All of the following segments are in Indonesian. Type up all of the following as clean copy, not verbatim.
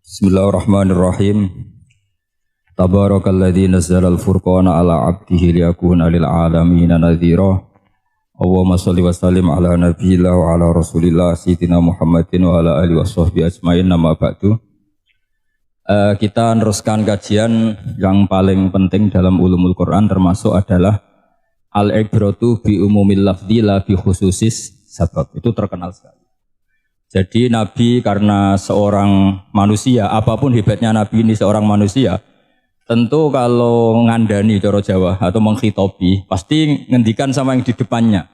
Bismillahirrahmanirrahim. Tabarakalladzi nazzala al-furqana ala 'abdihi liyakuna lil 'alamin nadhira. Allahumma shalli wa sallim ala nabiyyillah wa ala rasulillah sayyidina Muhammadin wa ala alihi washabbihi ajmain. Nama ba'du. Kita meneruskan kajian yang paling penting dalam ulumul Quran termasuk adalah al-ibratu bi umumil lafzi la bi khususis sabab. Itu terkenal sekali. Jadi Nabi karena seorang manusia, apapun hebatnya Nabi ini seorang manusia, tentu kalau ngandani cara Jawa atau menghitobi, pasti ngendikan sama yang di depannya.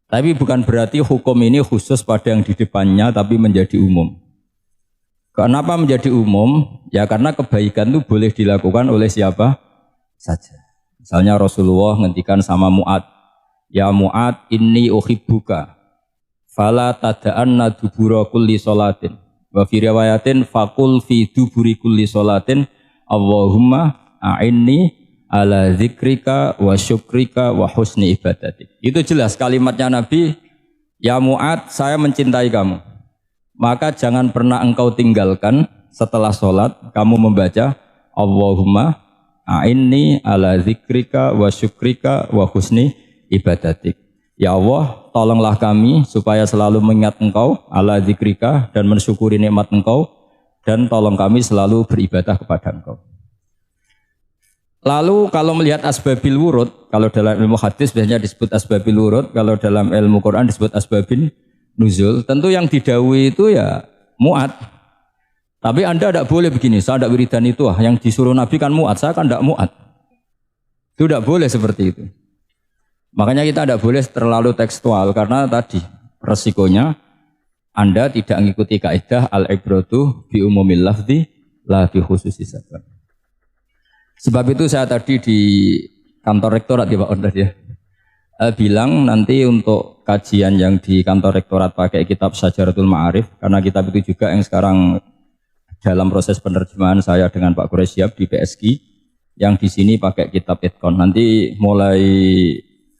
Tapi bukan berarti hukum ini khusus pada yang di depannya, tapi menjadi umum. Kenapa menjadi umum? Ya karena kebaikan itu boleh dilakukan oleh siapa saja. Misalnya Rasulullah ngendikan sama Mu'ad, ya Mu'ad inni uhibbuka. Fala tada'anna dubura kulli sholatin wa fi riwayatin faqul fi duburi kulli sholatin Allahumma a'inni ala zikrika wa syukrika wa husni ibadatik. Itu jelas kalimatnya Nabi, ya Mu'ad, saya mencintai kamu, maka jangan pernah engkau tinggalkan setelah sholat kamu membaca Allahumma a'inni ala zikrika wa syukrika wa husni ibadatik. Ya Allah, tolonglah kami supaya selalu mengingat Engkau, ala zikrika, dan mensyukuri nikmat Engkau, dan tolong kami selalu beribadah kepada Engkau. Lalu kalau melihat asbabil wurud, kalau dalam ilmu hadis biasanya disebut asbabil wurud, kalau dalam ilmu Quran disebut asbabin nuzul, tentu yang didhawuhi itu ya Mu'ad. Tapi Anda tidak boleh begini, saya tidak wiridan itu, yang disuruh Nabi kan Mu'ad, saya kan tidak Mu'ad. Itu tidak boleh seperti itu. Makanya kita tidak boleh terlalu tekstual karena tadi resikonya Anda tidak mengikuti kaidah al-ibratu bi umumil lafzi la bi khususi sabab. Sebab itu saya tadi di kantor rektorat ya Pak Ondas ya, bilang nanti untuk kajian yang di kantor rektorat pakai kitab Syajaratul Ma'arif, karena kitab itu juga yang sekarang dalam proses penerjemahan saya dengan Pak Quraisyab di PSG, yang di sini pakai kitab Itqon. Nanti mulai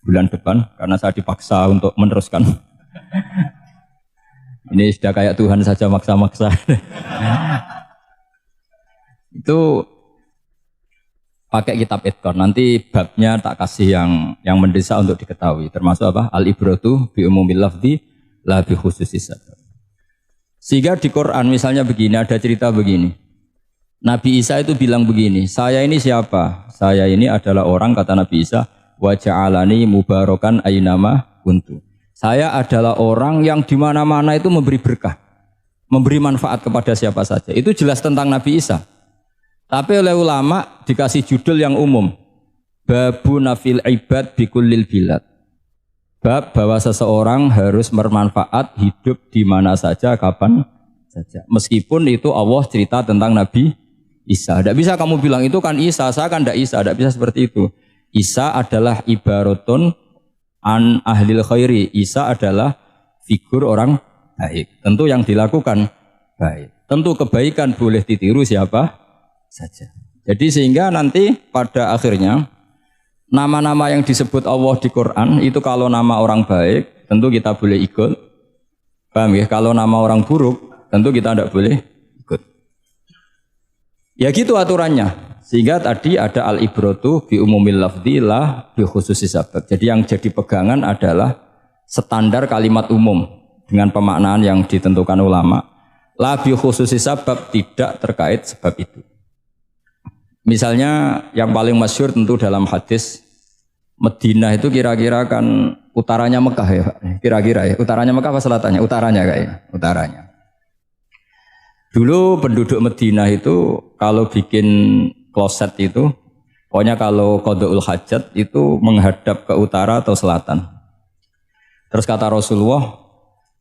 bulan depan, karena saya dipaksa untuk meneruskan. Ini sudah kayak Tuhan saja maksa-maksa. Itu pakai kitab Itqon. Nanti babnya tak kasih yang mendesak untuk diketahui. Termasuk apa? Al-ibratu bi umumil lafzi la bi khususis sabab. Sehingga di Quran misalnya begini, ada cerita begini. Nabi Isa itu bilang begini, saya ini siapa? Saya ini adalah orang, kata Nabi Isa, wa ja'alani mubarakan aynama kuntu. Saya adalah orang yang di mana-mana itu memberi berkah, memberi manfaat kepada siapa saja. Itu jelas tentang Nabi Isa. Tapi oleh ulama dikasih judul yang umum, babu nafil ibad bikullil bilad. Bab bahwa seseorang harus bermanfaat hidup di mana saja, kapan saja. Meskipun itu Allah cerita tentang Nabi Isa. Tidak bisa kamu bilang itu kan Isa, saya kan tidak Isa. Tidak bisa seperti itu. Isa adalah ibaratun an ahlil khairi. Isa adalah figur orang baik. Tentu yang dilakukan baik. Tentu kebaikan boleh ditiru siapa saja. Jadi sehingga nanti pada akhirnya nama-nama yang disebut Allah di Quran itu kalau nama orang baik tentu kita boleh ikut. Paham ya? Kalau nama orang buruk tentu kita tidak boleh ikut. Ya gitu aturannya. Sehingga tadi ada al-ibratu bi umumil lafzi la bi khususi sabab. Jadi yang jadi pegangan adalah standar kalimat umum dengan pemaknaan yang ditentukan ulama. La bi khususi sabab, tidak terkait sebab itu. Misalnya yang paling masyhur tentu dalam hadis Madinah itu kira-kira kan utaranya Mekah ya Pak. Kira-kira ya, utaranya Mekah apa selatannya? Utaranya kayaknya, utaranya. Dulu penduduk Madinah itu kalau bikin kloset itu, pokoknya kalau qada'ul hajat itu menghadap ke utara atau selatan. Terus kata Rasulullah,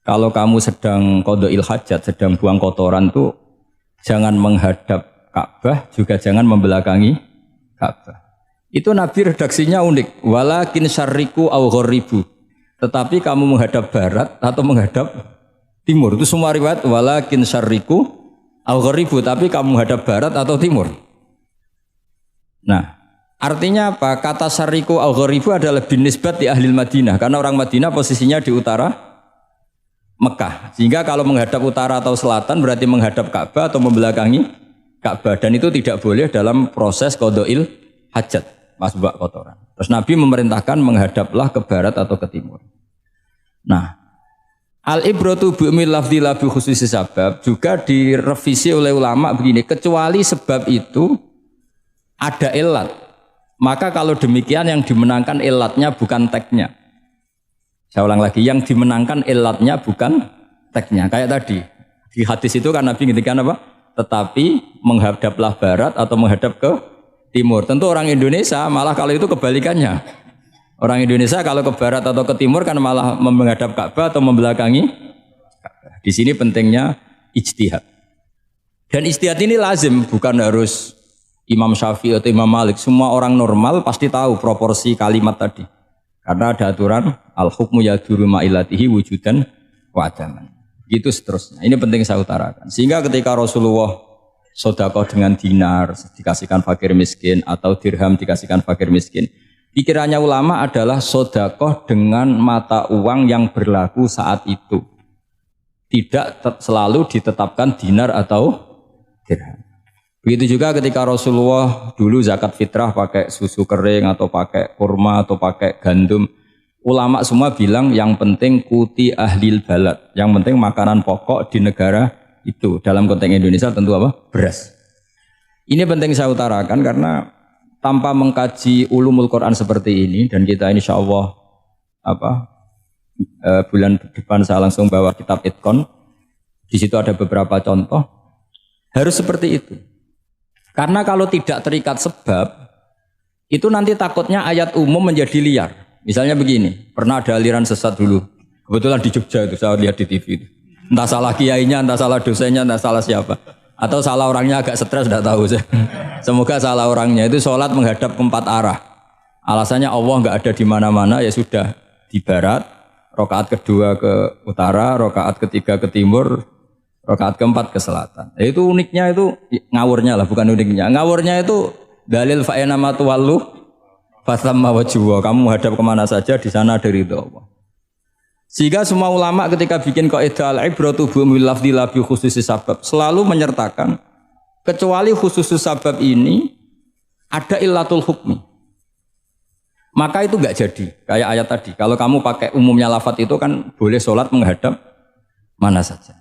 kalau kamu sedang qada'il hajat, sedang buang kotoran itu jangan menghadap Ka'bah, juga jangan membelakangi Ka'bah. Itu Nabi redaksinya unik, walakin syarriku au gharibu. Tetapi kamu menghadap barat atau menghadap timur. Itu semua riwayat walakin syarriku au gharibu, tapi kamu menghadap barat atau timur. Nah, artinya apa? Kata syariku al-gharibu adalah binisbat di ahli Madinah. Karena orang Madinah posisinya di utara Mekah. Sehingga kalau menghadap utara atau selatan berarti menghadap Ka'bah atau membelakangi Ka'bah. Dan itu tidak boleh dalam proses qada'il hajat, masbuk kotoran. Terus Nabi memerintahkan menghadaplah ke barat atau ke timur. Nah, al-ibratu bi'umil lafzi la bi khususi sabab juga direvisi oleh ulama begini, kecuali sebab itu ada ilat. Maka kalau demikian yang dimenangkan ilatnya bukan teknya. Saya ulang lagi, yang dimenangkan ilatnya bukan teknya. Kayak tadi, di hadis itu kan Nabi ngintikan apa? Tetapi menghadaplah barat atau menghadap ke timur. Tentu orang Indonesia malah kalau itu kebalikannya. Orang Indonesia kalau ke barat atau ke timur kan malah menghadap Ka'bah atau membelakangi Ka'bah. Di sini pentingnya ijtihad. Dan ijtihad ini lazim, bukan harus Imam Syafi'i atau Imam Malik. Semua orang normal pasti tahu proporsi kalimat tadi. Karena ada aturan al-hukmu yaduru ma'ilatihi wujudan wa adaman. Gitu seterusnya. Ini penting saya utarakan. Sehingga ketika Rasulullah sedekah dengan dinar dikasihkan fakir miskin atau dirham dikasihkan fakir miskin, pikirannya ulama adalah sedekah dengan mata uang yang berlaku saat itu. Tidak selalu ditetapkan dinar atau dirham. Begitu juga ketika Rasulullah dulu zakat fitrah pakai susu kering atau pakai kurma atau pakai gandum. Ulama semua bilang yang penting kuti ahlil balad. Yang penting makanan pokok di negara itu. Dalam konteks Indonesia tentu apa? Beras. Ini penting saya utarakan karena tanpa mengkaji ulumul Quran seperti ini, dan kita insya Allah bulan depan saya langsung bawa kitab Itqan. Di situ ada beberapa contoh. Harus seperti itu. Karena kalau tidak terikat sebab, itu nanti takutnya ayat umum menjadi liar. Misalnya begini, pernah ada aliran sesat dulu. Kebetulan di Jogja itu, saya lihat di TV itu. Entah salah kiainya, entah salah dosennya, entah salah siapa. Atau salah orangnya agak stres, tidak tahu saya. Semoga salah orangnya. Itu sholat menghadap ke 4 arah. Alasannya Allah nggak ada di mana-mana, ya sudah di barat. Rakaat kedua ke utara, rakaat ketiga ke timur, rakaat keempat ke selatan. Itu uniknya itu ngawurnya lah, bukan uniknya. Ngawurnya itu dalil fa'ina matuwallu fasamma wajhuwa. Kamu hadap kemana saja di sana ada ridho Allah. Sehingga semua ulama ketika bikin kaidah al-ibratu bi'umil lafzi la bi khususi sabab selalu menyertakan kecuali khususus sabab ini ada illatul hukmi. Maka itu enggak jadi. Kayak ayat tadi, kalau kamu pakai umumnya lafaz itu kan boleh sholat menghadap mana saja.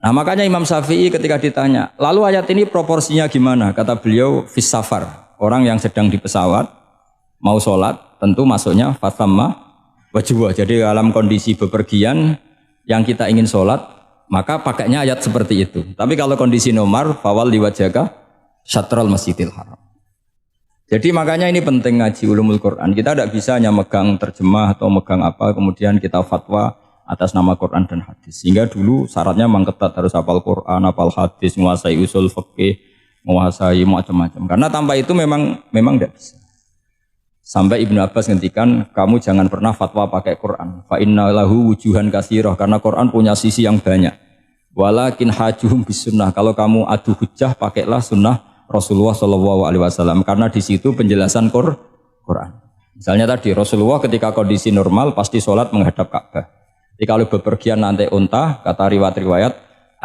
Nah makanya Imam Syafi'i ketika ditanya, lalu ayat ini proporsinya gimana? Kata beliau, fis safar, orang yang sedang di pesawat, mau sholat, tentu masuknya fatamma wajwa. Jadi dalam kondisi bepergian, yang kita ingin sholat, maka pakainya ayat seperti itu. Tapi kalau kondisi nomor, fawal liwajaka syatrul masjidil haram. Jadi makanya ini penting ngaji ulumul Quran. Kita tidak bisa hanya megang terjemah atau megang apa, kemudian kita fatwa atas nama Quran dan hadis. Sehingga dulu syaratnya memang ketat, harus hafal Quran, hafal hadis, menguasai usul fikih, menguasai macam-macam. Karena tanpa itu memang tidak bisa. Sampai Ibnu Abbas ngendikan, kamu jangan pernah fatwa pakai Quran. Fa inna lahu wujuhan katsirah, karena Quran punya sisi yang banyak. Walakin hajuhum bisunnah. Kalau kamu adu hujjah, pakailah sunnah Rasulullah SAW. Karena di situ penjelasan Quran. Misalnya tadi Rasulullah ketika kondisi normal pasti sholat menghadap Ka'bah. Jadi kalau bepergian nanti unta, kata riwayat-riwayat,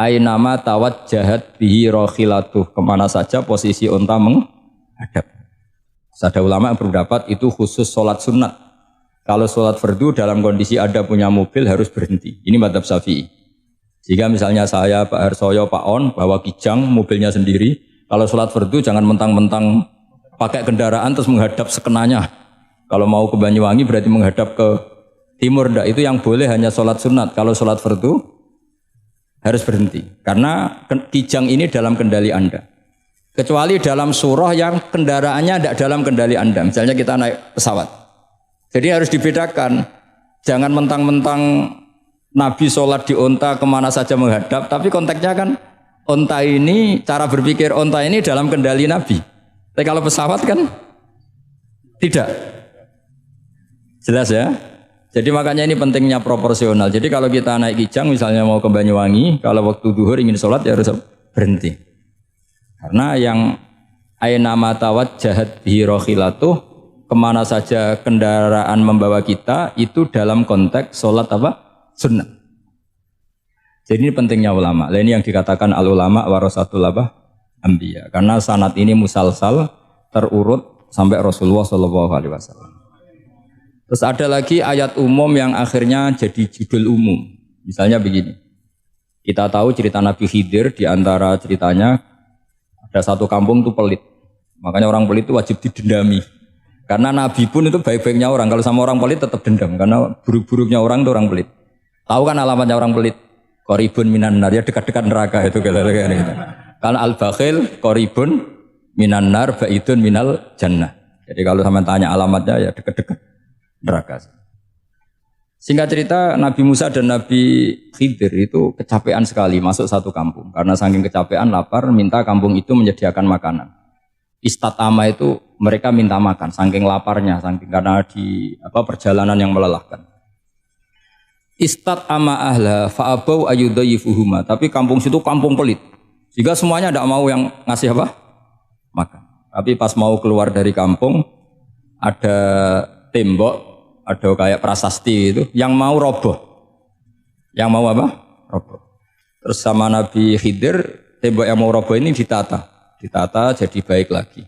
ainama tawajjahat bihi rakhilatuh, kemana saja posisi unta menghadap. Ada ulama yang berpendapat itu khusus sholat sunat. Kalau sholat fardu dalam kondisi ada punya mobil harus berhenti. Ini madzhab Syafi'i. Jika misalnya saya, Pak Harsoyo, Pak On bawa kijang mobilnya sendiri, kalau sholat fardu jangan mentang-mentang pakai kendaraan terus menghadap sekenanya. Kalau mau ke Banyuwangi berarti menghadap ke timur, enggak, itu yang boleh hanya sholat sunat. Kalau sholat fardu harus berhenti. Karena kijang ini dalam kendali Anda. Kecuali dalam surah yang kendaraannya tidak dalam kendali Anda. Misalnya kita naik pesawat. Jadi harus dibedakan. Jangan mentang-mentang Nabi sholat di unta kemana saja menghadap. Tapi konteksnya kan unta ini, cara berpikir unta ini dalam kendali Nabi. Tapi kalau pesawat kan tidak. Jelas ya? Jadi makanya ini pentingnya proporsional. Jadi kalau kita naik kijang misalnya mau ke Banyuwangi, kalau waktu duhur ingin sholat ya harus berhenti. Karena yang ainama tawajjahat bihi rakhilatuh, kemana saja kendaraan membawa kita itu dalam konteks sholat apa? Sunnah. Jadi ini pentingnya ulama. Ini yang dikatakan al ulama warasatul anbiya. Karena sanad ini musalsal terurut sampai Rasulullah Shallallahu Alaihi Wasallam. Terus ada lagi ayat umum yang akhirnya jadi judul umum. Misalnya begini. Kita tahu cerita Nabi Khidir, di antara ceritanya ada satu kampung itu pelit. Makanya orang pelit itu wajib didendami. Karena Nabi pun itu baik-baiknya orang. Kalau sama orang pelit tetap dendam. Karena buruk-buruknya orang itu orang pelit. Tahu kan alamatnya orang pelit? Qoribun minan nar, ya dekat-dekat neraka itu kira-kira gitu. Karena al-bakhil qoribun minan nar ba'idun minal jannah. Jadi kalau sama tanya alamatnya ya dekat-dekat neraka. Singkat cerita Nabi Musa dan Nabi Khidir itu kecapean sekali masuk satu kampung. Karena saking kecapean lapar minta kampung itu menyediakan makanan. Istatama itu mereka minta makan saking laparnya, saking karena di perjalanan yang melelahkan. Istatama ahla fa'abau ayyudayyifuhuma. Tapi kampung situ kampung pelit. Sehingga semuanya tidak mau yang ngasih apa? Makan. Tapi pas mau keluar dari kampung ada tembok, ada kayak prasasti itu yang mau roboh. Yang mau apa? Roboh. Terus sama Nabi Khidir, tembok yang mau roboh ini ditata jadi baik lagi.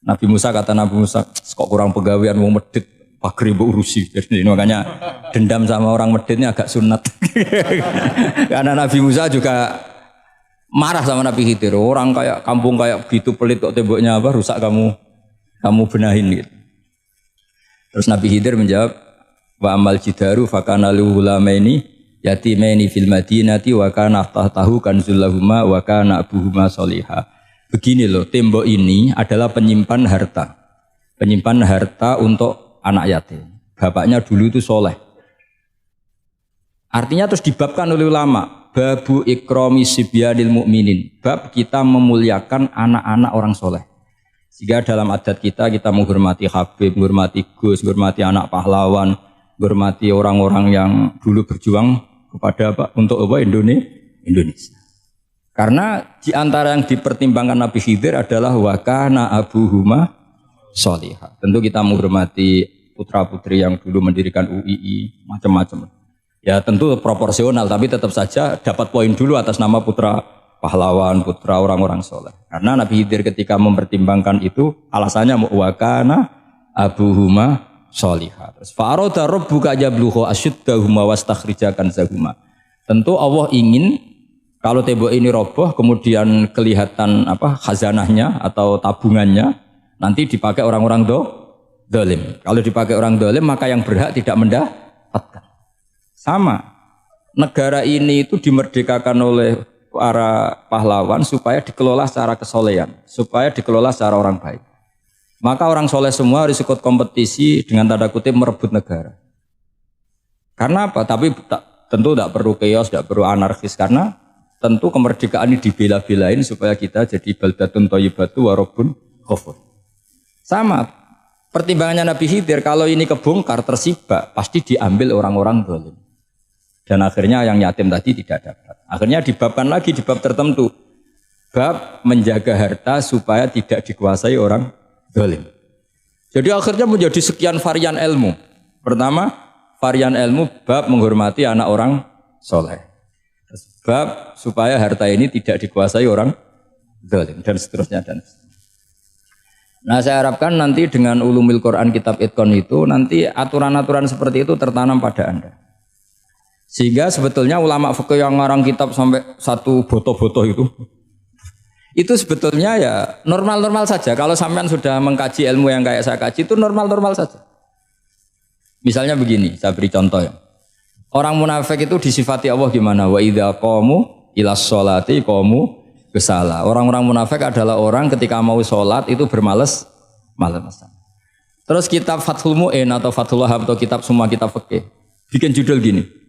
Nabi Musa kata Nabi Musa, kok kurang pegawaian mau medit, pagri mbok urusi. Jadi makanya dendam sama orang medit ini agak sunat. Karena Nabi Musa juga marah sama Nabi Khidir. Orang kayak kampung kayak gitu pelit kok temboknya apa rusak kamu benahin gitu. Terus Nabi Khidir menjawab, wa amal jidaru fakana luhulamaini yatimaini fil madinati wa kana tahtahu kanzul lahuma wa kana abuhuma sholihah. Begini loh, tembok ini adalah penyimpan harta. Penyimpan harta untuk anak yatim. Bapaknya dulu itu soleh. Artinya terus dibabkan oleh ulama, babu ikrami sibyanil mu'minin. Bab kita memuliakan anak-anak orang soleh. Sehingga dalam adat kita menghormati Habib, menghormati Gus, menghormati anak pahlawan, menghormati orang-orang yang dulu berjuang kepada untuk Indonesia. Karena di antara yang dipertimbangkan Nabi Khidir adalah wa kana abuhuma sholihah. Tentu kita menghormati putra-putri yang dulu mendirikan UII, macam-macam. Ya tentu proporsional, tapi tetap saja dapat poin dulu atas nama putra pahlawan, putra orang-orang soleh. Karena Nabi Khidir ketika mempertimbangkan itu alasannya wa kana abuhuma sholihah. Terus fa'arada rabbuka yablughu ashuddahuma wastakhrijakan zahuma. Tentu Allah ingin kalau tembok ini roboh kemudian kelihatan khazanahnya atau tabungannya nanti dipakai orang-orang dolim. Kalau dipakai orang dolim maka yang berhak tidak mendapatkan. Sama, negara ini itu dimerdekakan oleh para pahlawan supaya dikelola secara kesolehan, supaya dikelola secara orang baik. Maka orang soleh semua harus ikut kompetisi dengan tanda kutip merebut negara. Karena apa? Tapi tentu tidak perlu chaos, tidak perlu anarkis, karena tentu kemerdekaan ini dibela-belain supaya kita jadi baldatun thayyibatu wa rabbun ghafur. Sama, pertimbangannya Nabi Khidir, kalau ini kebongkar tersibak, pasti diambil orang-orang zalim. Dan akhirnya yang yatim tadi tidak dapat. Akhirnya dibabkan lagi di bab tertentu. Bab menjaga harta supaya tidak dikuasai orang zalim. Jadi akhirnya menjadi sekian varian ilmu. Pertama, varian ilmu bab menghormati anak orang soleh. Bab supaya harta ini tidak dikuasai orang zalim dan seterusnya dan seterusnya. Nah, saya harapkan nanti dengan ulumul Quran kitab Itqan itu nanti aturan-aturan seperti itu tertanam pada Anda. Sehingga sebetulnya ulama fikih yang ngarang kitab sampai satu boto-boto itu sebetulnya ya normal-normal saja. Kalau sampean sudah mengkaji ilmu yang kayak saya kaji itu normal-normal saja. Misalnya begini, saya beri contoh ya. Orang munafik itu disifati Allah gimana? Wa idza qamu ilas sholati qamu kusala. Orang-orang munafik adalah orang ketika mau sholat itu bermalas-malasan. Terus kitab Fathul Mu'in atau Fathul Wahhab atau kitab semua kitab fikih bikin judul gini.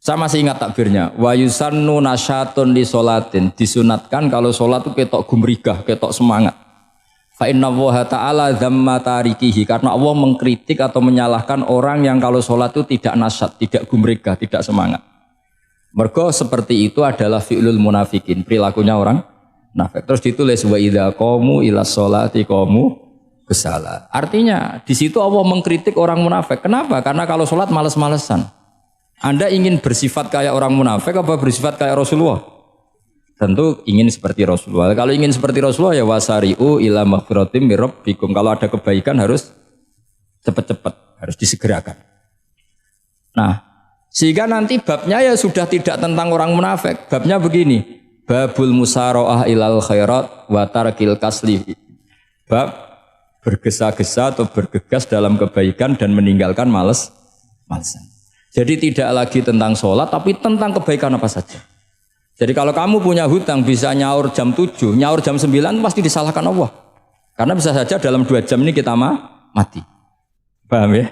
Saya masih ingat takbirnya. Wa yusannu nasyatun li sholatin. Disunatkan kalau sholat itu ketok gumrigah, ketok semangat. Fa inna Allaha ta'ala dzamma tarikihi. Karena Allah mengkritik atau menyalahkan orang yang kalau sholat itu tidak nasyat, tidak gumrigah, tidak semangat. Mergo seperti itu adalah fi'lul munafikin, perilakunya orang munafik. Terus ditulis wa idza qamu ila sholati qamu kusala. Artinya di situ Allah mengkritik orang munafik. Kenapa? Karena kalau sholat males-malesan. Anda ingin bersifat kayak orang munafik apa bersifat kayak Rasulullah? Tentu ingin seperti Rasulullah. Kalau ingin seperti Rasulullah ya wasari'u ila maghfiratim mir rabbikum. Kalau ada kebaikan harus cepat-cepat, harus disegerakan. Nah, sehingga nanti babnya ya sudah tidak tentang orang munafik. Babnya begini, babul musara'ah ilal khairat wa tarkil kasli. Bab bergesa-gesa atau bergegas dalam kebaikan dan meninggalkan malesan. Jadi tidak lagi tentang sholat, tapi tentang kebaikan apa saja. Jadi kalau kamu punya hutang bisa nyaur jam 7, nyaur jam 9 pasti disalahkan Allah. Karena bisa saja dalam 2 jam ini kita mati. Paham ya?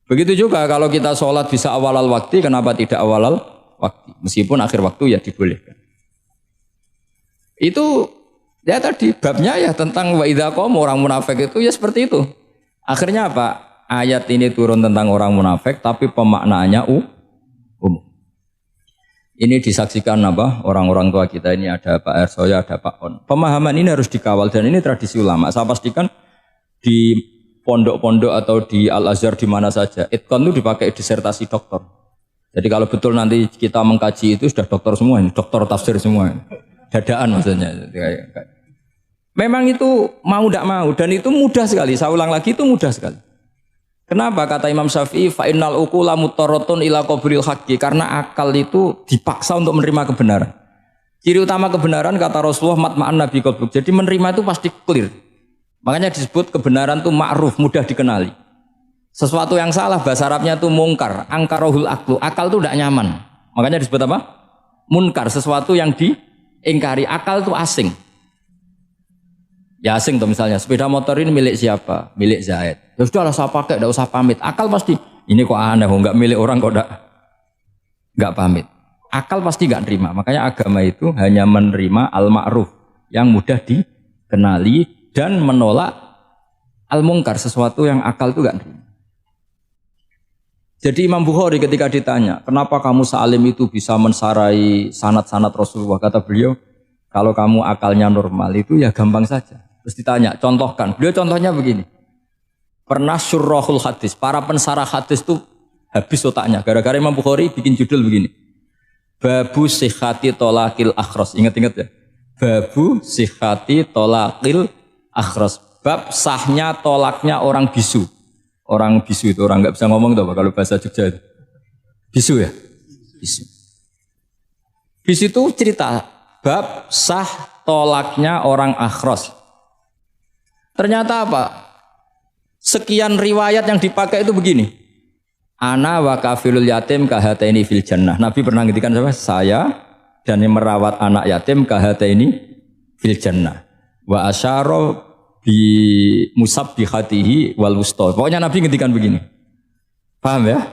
Begitu juga kalau kita sholat bisa awal waktu, kenapa tidak awal waktu? Meskipun akhir waktu ya dibolehkan. Itu ya tadi babnya ya tentang wa idza qamu, orang munafik itu ya seperti itu. Akhirnya apa? Ayat ini turun tentang orang munafik tapi pemaknaannya umum. Ini disaksikan apa? Orang-orang tua kita ini ada Pak Ersoya, ada Pak On. Pemahaman ini harus dikawal dan ini tradisi ulama. Saya pastikan di pondok-pondok atau di Al-Azhar di mana saja, itqan itu dipakai disertasi doktor. Jadi kalau betul nanti kita mengkaji itu sudah doktor semua ini, doktor tafsir semua. Dadaan maksudnya. Memang itu mau tidak mau dan itu mudah sekali. Saya ulang lagi itu mudah sekali. Kenapa kata Imam Syafi'i fa innal uqula mutarratun ila qabril haqqi, karena akal itu dipaksa untuk menerima kebenaran. Ciri utama kebenaran kata Rasulullah matma'an nabi qalbuk. Jadi menerima itu pasti clear. Makanya disebut kebenaran itu ma'ruf, mudah dikenali. Sesuatu yang salah bahasa Arabnya itu mungkar, angkarohul aklu. Akal itu tidak nyaman. Makanya disebut apa? Munkar, sesuatu yang diingkari. Akal itu asing. Ya asing tuh misalnya, sepeda motor ini milik siapa? Milik Zaid. Ya sudah lah saya pakai, tidak usah pamit. Akal pasti, ini kok aneh, nggak milik orang kok nggak pamit. Akal pasti nggak terima. Makanya agama itu hanya menerima al-ma'ruf yang mudah dikenali dan menolak al-mungkar, sesuatu yang akal itu nggak terima. Jadi Imam Bukhari ketika ditanya, kenapa kamu salim itu bisa mensarai sanad-sanad Rasulullah? Kata beliau, kalau kamu akalnya normal itu ya gampang saja. Terus ditanya, contohkan. Beliau contohnya begini. Pernah syurrahul hadis, para pensarah hadis itu habis otaknya. Gara-gara Imam Bukhari bikin judul begini. Babu sihhati tolakil akhros. Ingat-ingat ya. Babu sihhati tolakil akhros. Bab sahnya tolaknya orang bisu. Orang bisu itu orang nggak bisa ngomong tuh kalau bahasa Jogja itu. Bisu ya? Bisu. Bisu itu cerita bab sah tolaknya orang akhros. Ternyata apa? Sekian riwayat yang dipakai itu begini. Ana wa kafilul yatim kahataini fil jannah. Nabi pernah ngintikan sama saya dan yang merawat anak yatim kahataini fil jannah. Wa asyara bi musabbihatihi wal wusta. Pokoknya Nabi ngintikan begini. Paham ya?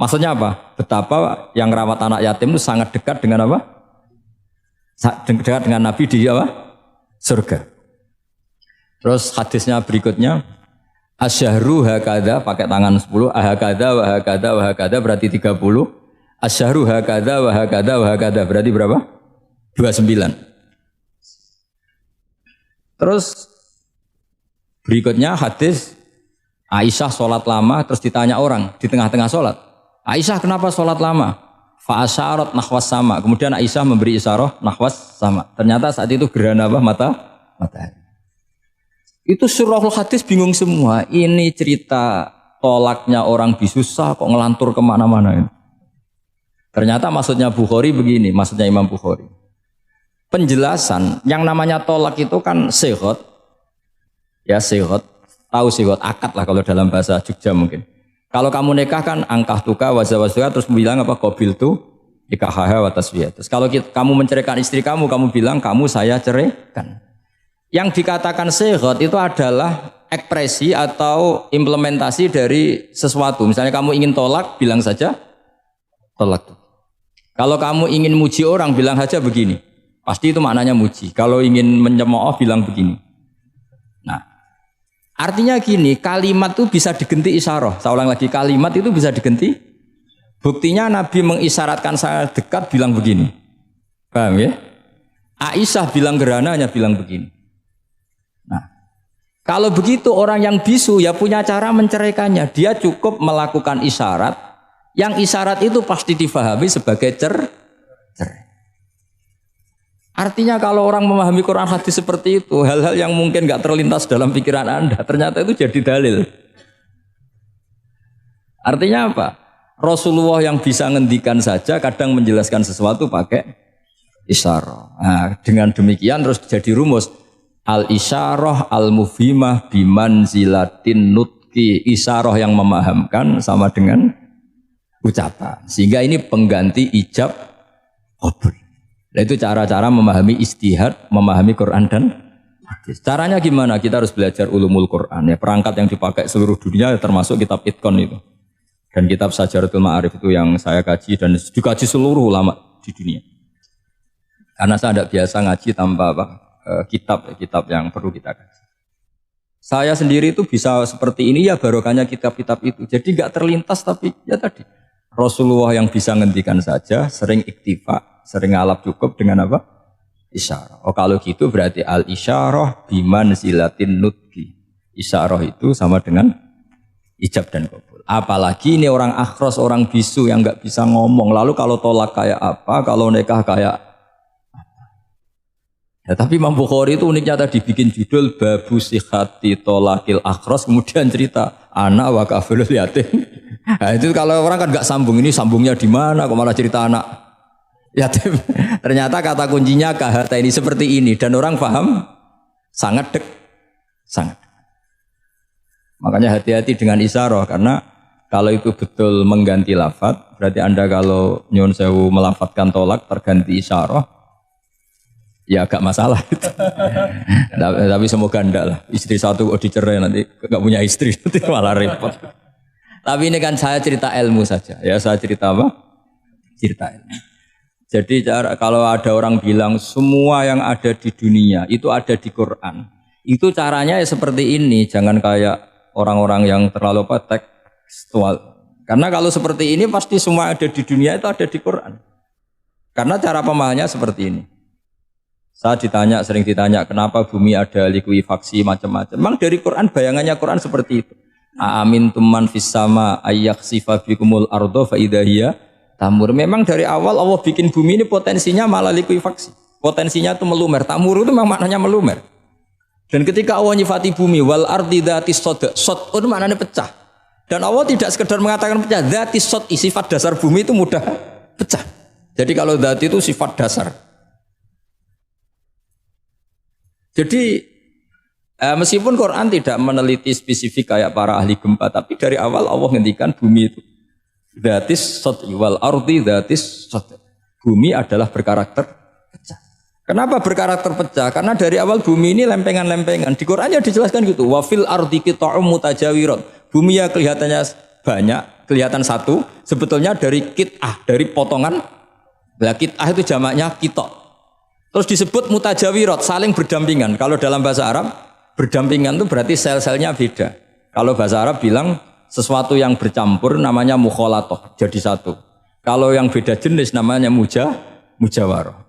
Maksudnya apa? Betapa yang merawat anak yatim itu sangat dekat dengan apa? Dekat dengan Nabi di apa? Surga. Terus hadisnya berikutnya asyahru hakada pakai tangan 10, ahakada wa hakada wa hakada berarti 30. Asyahru hakada wa hakada wa hakada berarti berapa? 29. Terus berikutnya hadis Aisyah sholat lama terus ditanya orang di tengah-tengah sholat. Aisyah kenapa sholat lama? Fa asyarat nahwas sama. Kemudian Aisyah memberi isyarah nahwas sama. Ternyata saat itu gerhana apa? Matahari. Itu surahul hadis bingung semua. Ini cerita tolaknya orang bisusah kok ngelantur kemana-mana ini. Ternyata maksudnya Bukhari begini, maksudnya Imam Bukhari. Penjelasan yang namanya tolak itu kan sihot. Ya sihot, tahu sihot, akad lah kalau dalam bahasa Jogja mungkin. Kalau kamu nikah kan angkah tuka wazawazwa terus bilang apa qabil tu nikahaha wa taswiyah. Terus kalau kamu menceraikan istri kamu bilang kamu saya ceraikan. Yang dikatakan sihot itu adalah ekspresi atau implementasi dari sesuatu. Misalnya kamu ingin tolak, bilang saja tolak. Kalau kamu ingin muji orang, bilang saja begini. Pasti itu maknanya muji. Kalau ingin mencemooh, bilang begini. Nah, artinya gini, kalimat itu bisa diganti isyarah. Saya ulang lagi, kalimat itu bisa diganti. Buktinya Nabi mengisyaratkan saya dekat, bilang begini. Paham ya? Aisyah bilang gerhana, hanya bilang begini. Nah, kalau begitu orang yang bisu ya punya cara menceraikannya. Dia cukup melakukan isyarat Yang isyarat itu pasti difahami sebagai cerai. Artinya kalau orang memahami Quran hadis seperti itu, hal-hal yang mungkin nggak terlintas dalam pikiran Anda, ternyata itu jadi dalil. Artinya apa? Rasulullah yang bisa ngendikan saja kadang menjelaskan sesuatu pakai isyarah. Nah, dengan demikian terus jadi rumus al-isyarah al-mufhimah bimanzilatin nutki. Isyarah yang memahamkan sama dengan ucapan. Sehingga ini pengganti ijab qabul. Nah, itu cara-cara memahami istihad, memahami Quran dan hadis. Caranya gimana? Kita harus belajar ulumul Quran. Ya, perangkat yang dipakai seluruh dunia termasuk kitab Itqan itu. Dan kitab Sajaratul Ma'arif itu yang saya kaji dan dikaji seluruh ulama di dunia. Karena saya tidak biasa ngaji tanpa kitab yang perlu kita kaji. Saya sendiri itu bisa seperti ini ya barokahnya kitab-kitab itu. Jadi nggak terlintas tapi ya tadi. Rasulullah yang bisa ngendikan saja, sering iktifa, sering ngalap cukup dengan apa? Isyarah. Oh kalau gitu berarti al-isyarah bimanzilatin nutki. Isyarah itu sama dengan ijab dan qabul. Apalagi ini orang akhros, orang bisu yang nggak bisa ngomong. Lalu kalau tolak kayak apa, kalau nikah kayak apa? Ya, tapi Imam Bukhari itu uniknya tadi bikin judul Babu Sihati Tolakil Akhros, kemudian cerita anak wa kafilul yatim. Nah, itu kalau orang kan nggak sambung, ini sambungnya di mana? Kok malah cerita anak yatim? Ternyata kata kuncinya kahata ini seperti ini dan orang paham sangat sangat. Makanya hati-hati dengan isyarah karena kalau itu betul mengganti lafaz, berarti Anda kalau nyun sewu melafadzkan tolak terganti isyarah, ya agak masalah. Tapi semoga enggak lah. Istri satu kok dicerai nanti nggak punya istri nanti malah repot. Tapi ini kan saya cerita ilmu saja. Ya saya cerita apa? Cerita ilmu. Jadi kalau ada orang bilang semua yang ada di dunia itu ada di Quran. Itu caranya ya seperti ini. Jangan kayak orang-orang yang terlalu tekstual. Karena kalau seperti ini pasti semua ada di dunia itu ada di Quran. Karena cara pemahamannya seperti ini. Saya sering ditanya kenapa bumi ada likuifaksi macam-macam. Memang dari Quran bayangannya Quran seperti itu. Amin tuman fis sama ayyakhsifa bikumul ardo fa idza hiya tamur. Memang dari awal Allah bikin bumi ini potensinya malah likuifaksi. Potensinya itu melumer. Tamur itu memang maknanya melumer. Dan ketika Allah nyifati bumi wal ardi dzatis sod, sod itu maknanya pecah. Dan Allah tidak sekedar mengatakan pecah, dzatis sod sifat dasar bumi itu mudah pecah. Jadi kalau dzat itu sifat dasar. Jadi meskipun Quran tidak meneliti spesifik kayak para ahli gempa, tapi dari awal Allah ngendikan bumi itu dzatis sod wal ardi dzatis sod. Bumi adalah berkarakter pecah. Kenapa berkarakter pecah? Karena dari awal bumi ini lempengan-lempengan. Di Qurannya dijelaskan gitu. Wa fil ardi qita'um mutajawirat. Bumi ya kelihatannya banyak, kelihatan satu, sebetulnya dari qit'ah, dari potongan. Nah, qit'ah itu jamaknya qita'. Terus disebut mutajawirat, saling berdampingan. Kalau dalam bahasa Arab, berdampingan itu berarti sel-selnya beda. Kalau bahasa Arab bilang sesuatu yang bercampur namanya mukhalatoh, jadi satu. Kalau yang beda jenis namanya mujawarah.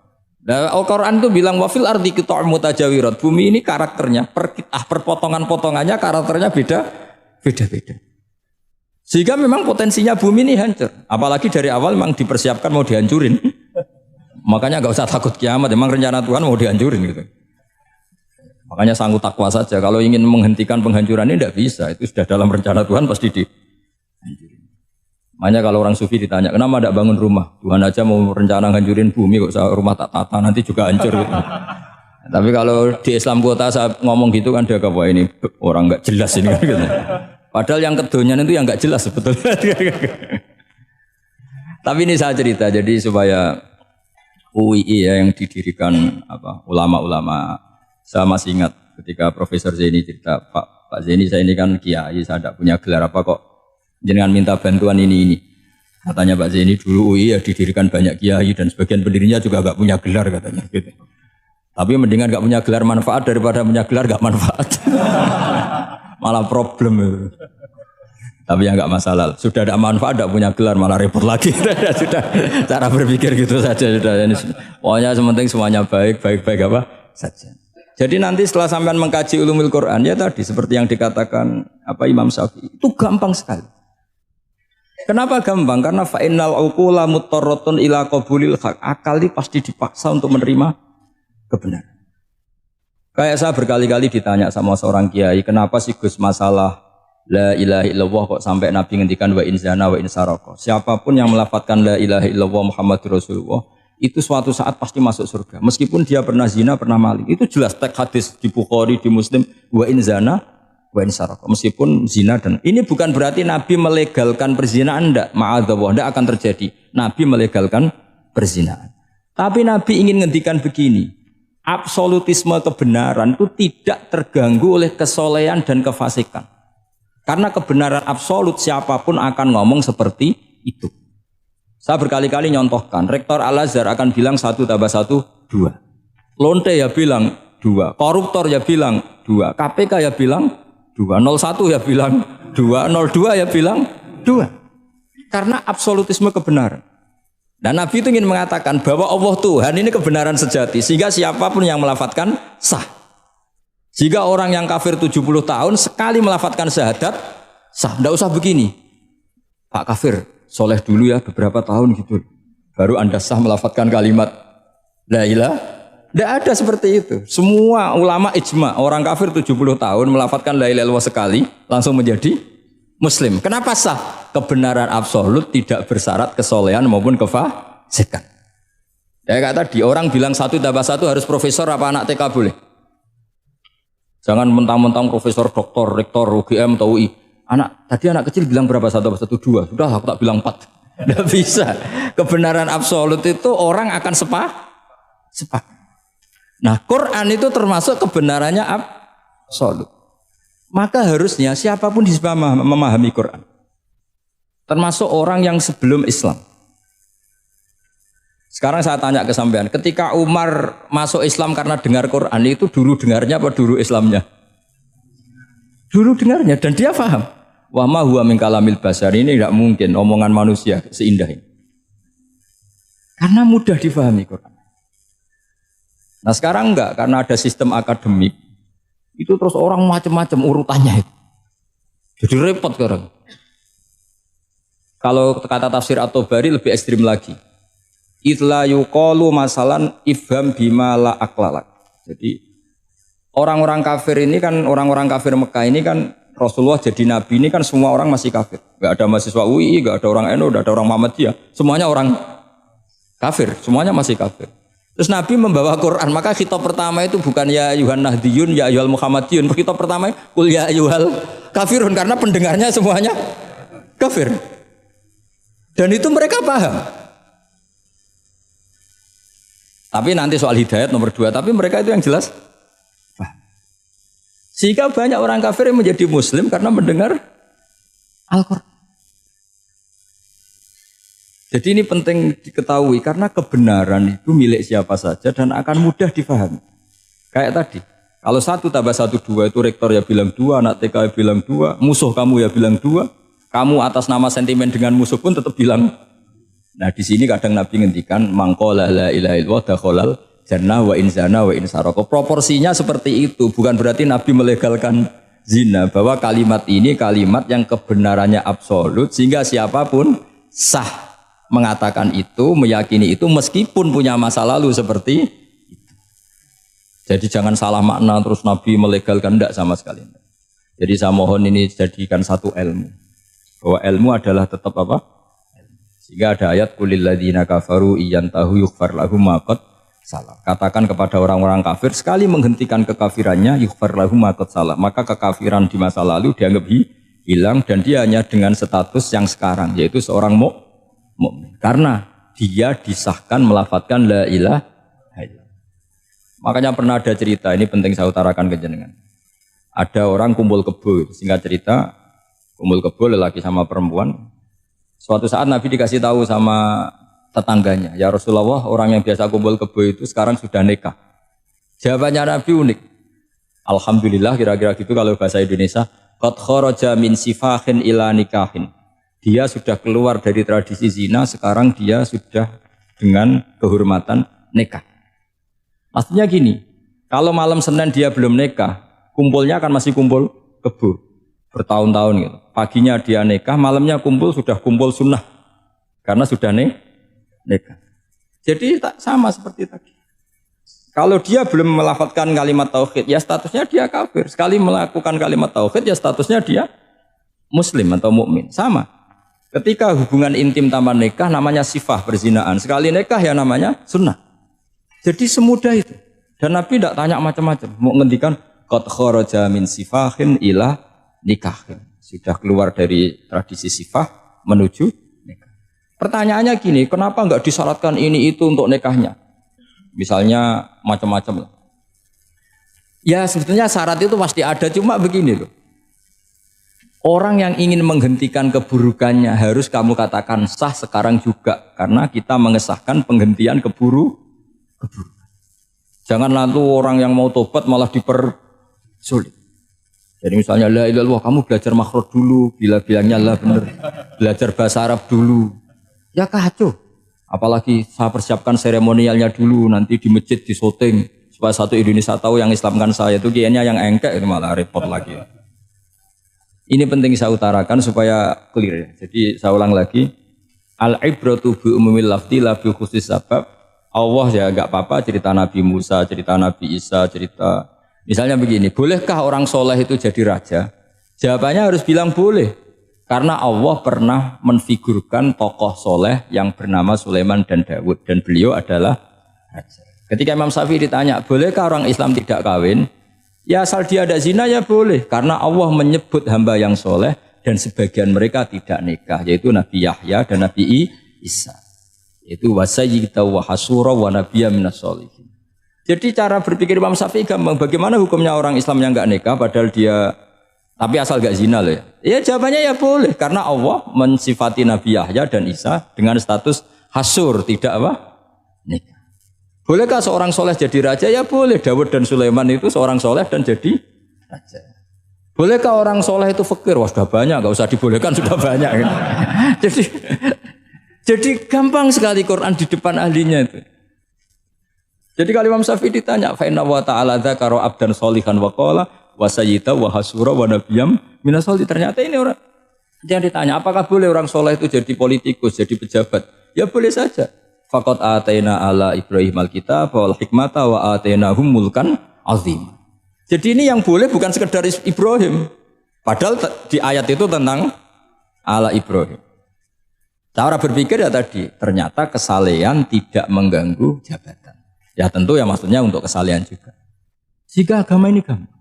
Nah, Al-Quran itu bilang wafil ardi qita'um mutajawirat. Bumi ini karakternya per potongan-potongannya karakternya beda-beda. Sehingga memang potensinya bumi ini hancur. Apalagi dari awal memang dipersiapkan mau dihancurin. Makanya nggak usah takut kiamat. Memang rencana Tuhan mau dihancurin gitu. Makanya sanggup takwa saja. Kalau ingin menghentikan penghancuran ini tidak bisa. Itu sudah dalam rencana Tuhan pasti dihancurin. Makanya kalau orang sufi ditanya, kenapa tidak bangun rumah? Tuhan aja mau rencana hancurin bumi kok rumah tak tata nanti juga hancur. Gitu. Tapi kalau di Islam kota saya ngomong gitu kan dia kata ini orang nggak jelas ini. Gitu. Padahal yang kedonyan itu yang nggak jelas sebetulnya. Tapi ini saya cerita jadi supaya UII ya yang didirikan ulama-ulama. Saya masih ingat ketika Profesor Zaini cerita, Pak Zaini saya ini kan kiai, saya tidak punya gelar apa kok. Jangan minta bantuan ini. Katanya Pak Zaini dulu UI ya didirikan banyak kiai dan sebagian pendirinya juga gak punya gelar katanya. Gitu. Tapi mendingan gak punya gelar manfaat daripada punya gelar gak manfaat. Malah problem itu. Tapi ya gak masalah. Sudah ada manfaat gak punya gelar malah repot lagi. Sudah cara berpikir gitu saja. Sudah. Pokoknya sementing semuanya baik apa saja. Jadi nanti setelah sampean mengkaji ulumul Quran ya tadi seperti yang dikatakan Imam Syafi'i itu gampang sekali. Kenapa gampang? Karena fa innal uqula muttarratun ila qabulil haq. Akal ini pasti dipaksa untuk menerima kebenaran. Kayak saya berkali-kali ditanya sama seorang kiai, kenapa sih Gus masalah la ilaha illallah kok sampai Nabi ngendikan wa in zana wa in saraka. Siapapun yang melafadzkan la ilaha illallah Muhammadur Rasulullah itu suatu saat pasti masuk surga. Meskipun dia pernah zina, pernah maling. Itu jelas teks hadis di Bukhari, di Muslim, wa in zana wa in saraka. Meskipun zina dan ini bukan berarti Nabi melegalkan perzinahan, enggak, ma'adzallah, enggak akan terjadi. Nabi melegalkan perzinahan. Tapi Nabi ingin ngendikan begini, absolutisme kebenaran itu tidak terganggu oleh kesolehan dan kefasikan. Karena kebenaran absolut siapapun akan ngomong seperti itu. Saya berkali-kali nyontohkan, Rektor Al-Azhar akan bilang 1 tambah 1, 2. Lonte ya bilang 2, koruptor ya bilang 2, KPK ya bilang 2, 01 ya bilang 2, 02 ya bilang 2. Karena absolutisme kebenaran. Dan Nabi itu ingin mengatakan bahwa Allah Tuhan ini kebenaran sejati, sehingga siapapun yang melafadzkan sah. Jika orang yang kafir 70 tahun sekali melafadzkan syahadat sah, tidak usah begini. Pak kafir, soleh dulu ya beberapa tahun gitu, baru Anda sah melafadzkan kalimat la ilaha. Tidak ada seperti itu. Semua ulama ijma, orang kafir 70 tahun melafadzkan la ilaha illallah sekali langsung menjadi Muslim. Kenapa sah? Kebenaran absolut tidak bersyarat kesolehan maupun kefasikan. Ya kata tadi, orang bilang 1 tambah 1 harus profesor apa anak TK boleh? Jangan mentang-mentang profesor, doktor, rektor, UGM atau UI. Tadi anak kecil bilang berapa? 1 tambah 1, 2. Sudah aku tak bilang 4. Tidak bisa. Kebenaran absolut itu orang akan sepakat. Nah, Quran itu termasuk kebenarannya absolut. Maka harusnya siapapun bisa memahami Quran. Termasuk orang yang sebelum Islam. Sekarang saya tanya ke sampean, ketika Umar masuk Islam karena dengar Quran, itu dulu dengarnya apa dulu Islamnya? Dulu dengarnya, dan dia paham. Wa ma huwa min kalamil basar, ini tidak mungkin omongan manusia seindah ini. Karena mudah difahami Quran. Nah sekarang enggak, karena ada sistem akademik. Itu terus orang macam-macam urutannya itu. Jadi repot sekarang. Kalau kata tafsir At-Tabari lebih ekstrim lagi. Itla yuqalu masalan ifham bima la aklalak. Jadi orang-orang kafir ini kan, orang-orang kafir Mekah ini kan Rasulullah jadi nabi ini kan semua orang masih kafir. Enggak ada mahasiswa UI, enggak ada orang NU, enggak ada orang Muhammadiyah. Semuanya orang kafir, semuanya masih kafir. Terus Nabi membawa Quran, maka khitab pertama itu bukan ya ayuhan nahdiyun, ya ayuhal muhammadiyun. Khitab pertama kul ya ayuhal kafirun, karena pendengarnya semuanya kafir. Dan itu mereka paham. Tapi nanti soal hidayat nomor 2, tapi mereka itu yang jelas paham. Sehingga banyak orang kafir yang menjadi muslim karena mendengar Al-Quran. Jadi ini penting diketahui karena kebenaran itu milik siapa saja dan akan mudah difahami. Kayak tadi, kalau 1 tambah 1, 2 itu rektor ya bilang 2, anak TK ya bilang 2, musuh kamu ya bilang 2, kamu atas nama sentimen dengan musuh pun tetap bilang. Nah di sini kadang Nabi ngendikan mangqala la ilaha illallah dakhalal jannah wa in zana wa in saraka. Proporsinya seperti itu, bukan berarti Nabi melegalkan zina, bahwa kalimat ini kalimat yang kebenarannya absolut sehingga siapapun sah mengatakan itu, meyakini itu meskipun punya masa lalu seperti itu. Jadi jangan salah makna terus Nabi melegalkan, enggak sama sekali. Jadi saya mohon ini jadikan satu ilmu, bahwa ilmu adalah tetap apa? Sehingga ada ayat kulil ladzina kafaru iyantahu yughfar lahum ma qad salah. Katakan kepada orang-orang kafir sekali menghentikan kekafirannya yughfar lahum ma qad salah, maka kekafiran di masa lalu dianggap hilang dan dia hanya dengan status yang sekarang yaitu seorang mukmin. Karena dia disahkan melafadzkan la ilaha illallah. Makanya pernah ada cerita, ini penting saya utarakan ke jenengan. Ada orang kumpul kebo, singkat cerita, kumpul kebo lelaki sama perempuan. Suatu saat Nabi dikasih tahu sama tetangganya, ya Rasulullah, orang yang biasa kumpul kebo itu sekarang sudah nikah. Jawabannya Nabi unik. Alhamdulillah, kira-kira gitu kalau bahasa Indonesia, qad kharaja min sifahin ila nikahin. Dia sudah keluar dari tradisi zina, sekarang dia sudah dengan kehormatan nikah. Maksudnya gini, kalau malam Senin dia belum nikah, kumpulnya kan masih kumpul kebo. bertahun-tahun gitu. Paginya dia nikah, malamnya sudah kumpul sunnah karena sudah nikah. Jadi tak sama seperti tadi. Kalau dia belum melafalkan kalimat tauhid, ya statusnya dia kafir. Sekali melakukan kalimat tauhid, ya statusnya dia muslim atau mukmin. Sama. Ketika hubungan intim tanpa nikah namanya sifah perzinaan. Sekali nikah ya namanya sunnah. Jadi semudah itu. Dan Nabi tidak tanya macam-macam. Mau ngendikan qad kharaja min sifahin ila nikahin. Sudah keluar dari tradisi sifah menuju nikah. Pertanyaannya gini, kenapa enggak disyaratkan ini itu untuk nikahnya? Misalnya macam-macam. Ya sebetulnya syarat itu pasti ada, cuma begini loh. Orang yang ingin menghentikan keburukannya harus kamu katakan sah sekarang juga. Karena kita mengesahkan penghentian keburukan. Jangan lalu orang yang mau tobat malah dipersulit. Jadi misalnya la ilaha illallah, kamu belajar makhraj dulu, bila bilangnya lah benar. Belajar bahasa Arab dulu. Ya kacau. Apalagi saya persiapkan seremonialnya dulu, nanti di masjid di syuting supaya satu Indonesia tahu yang Islamkan saya itu kayaknya yang engkek itu malah repot lagi. Ini penting saya utarakan supaya clear ya. Jadi saya ulang lagi, al-ibratu bi umumil lafzi la bi khusus sabab. Allah ya enggak apa-apa cerita Nabi Musa, cerita Nabi Isa, cerita misalnya begini, bolehkah orang soleh itu jadi raja? Jawabannya harus bilang boleh. Karena Allah pernah menfigurkan tokoh soleh yang bernama Sulaiman dan Daud dan beliau adalah raja. Ketika Imam Syafi'i ditanya, bolehkah orang Islam tidak kawin? Ya asal dia ada zina ya boleh. Karena Allah menyebut hamba yang soleh dan sebagian mereka tidak nikah, yaitu Nabi Yahya dan Nabi Isa. Itu wasayyida wa hasura wa nabiyya minas sholihin. Jadi cara berpikir Imam Syafi'i gampang. Bagaimana hukumnya orang Islam yang enggak nikah padahal dia tapi asal enggak zina loh ya. Ya jawabannya ya boleh karena Allah mensifati Nabi Yahya dan Isa dengan status hasur, tidak apa? Nikah. Bolehkah seorang soleh jadi raja? Ya boleh. Daud dan Sulaiman itu seorang soleh dan jadi raja. Bolehkah orang soleh itu fakir? Wah sudah banyak, enggak usah dibolehkan sudah banyak. Jadi gampang sekali Quran di depan ahlinya itu. Jadi kalau Imam Syafi'i ditanya, fa inna wa ta'ala dzakara abdan sholihan wa qala wa sayyida wa hasura wa nabiyyam minas sholihin. Ternyata ini orang yang ditanya, apakah boleh orang soleh itu jadi politikus, jadi pejabat? Ya boleh saja. Faqad ataina ala Ibrahim al-kitab wal hikmata wa atainahum mulkan azim. Jadi ini yang boleh bukan sekedar Ibrahim. Padahal di ayat itu tentang ala Ibrahim. Cara berpikir ya tadi, ternyata kesalehan tidak mengganggu jabatan. Ya tentu ya maksudnya untuk kesalehan juga. Jika agama ini gampang.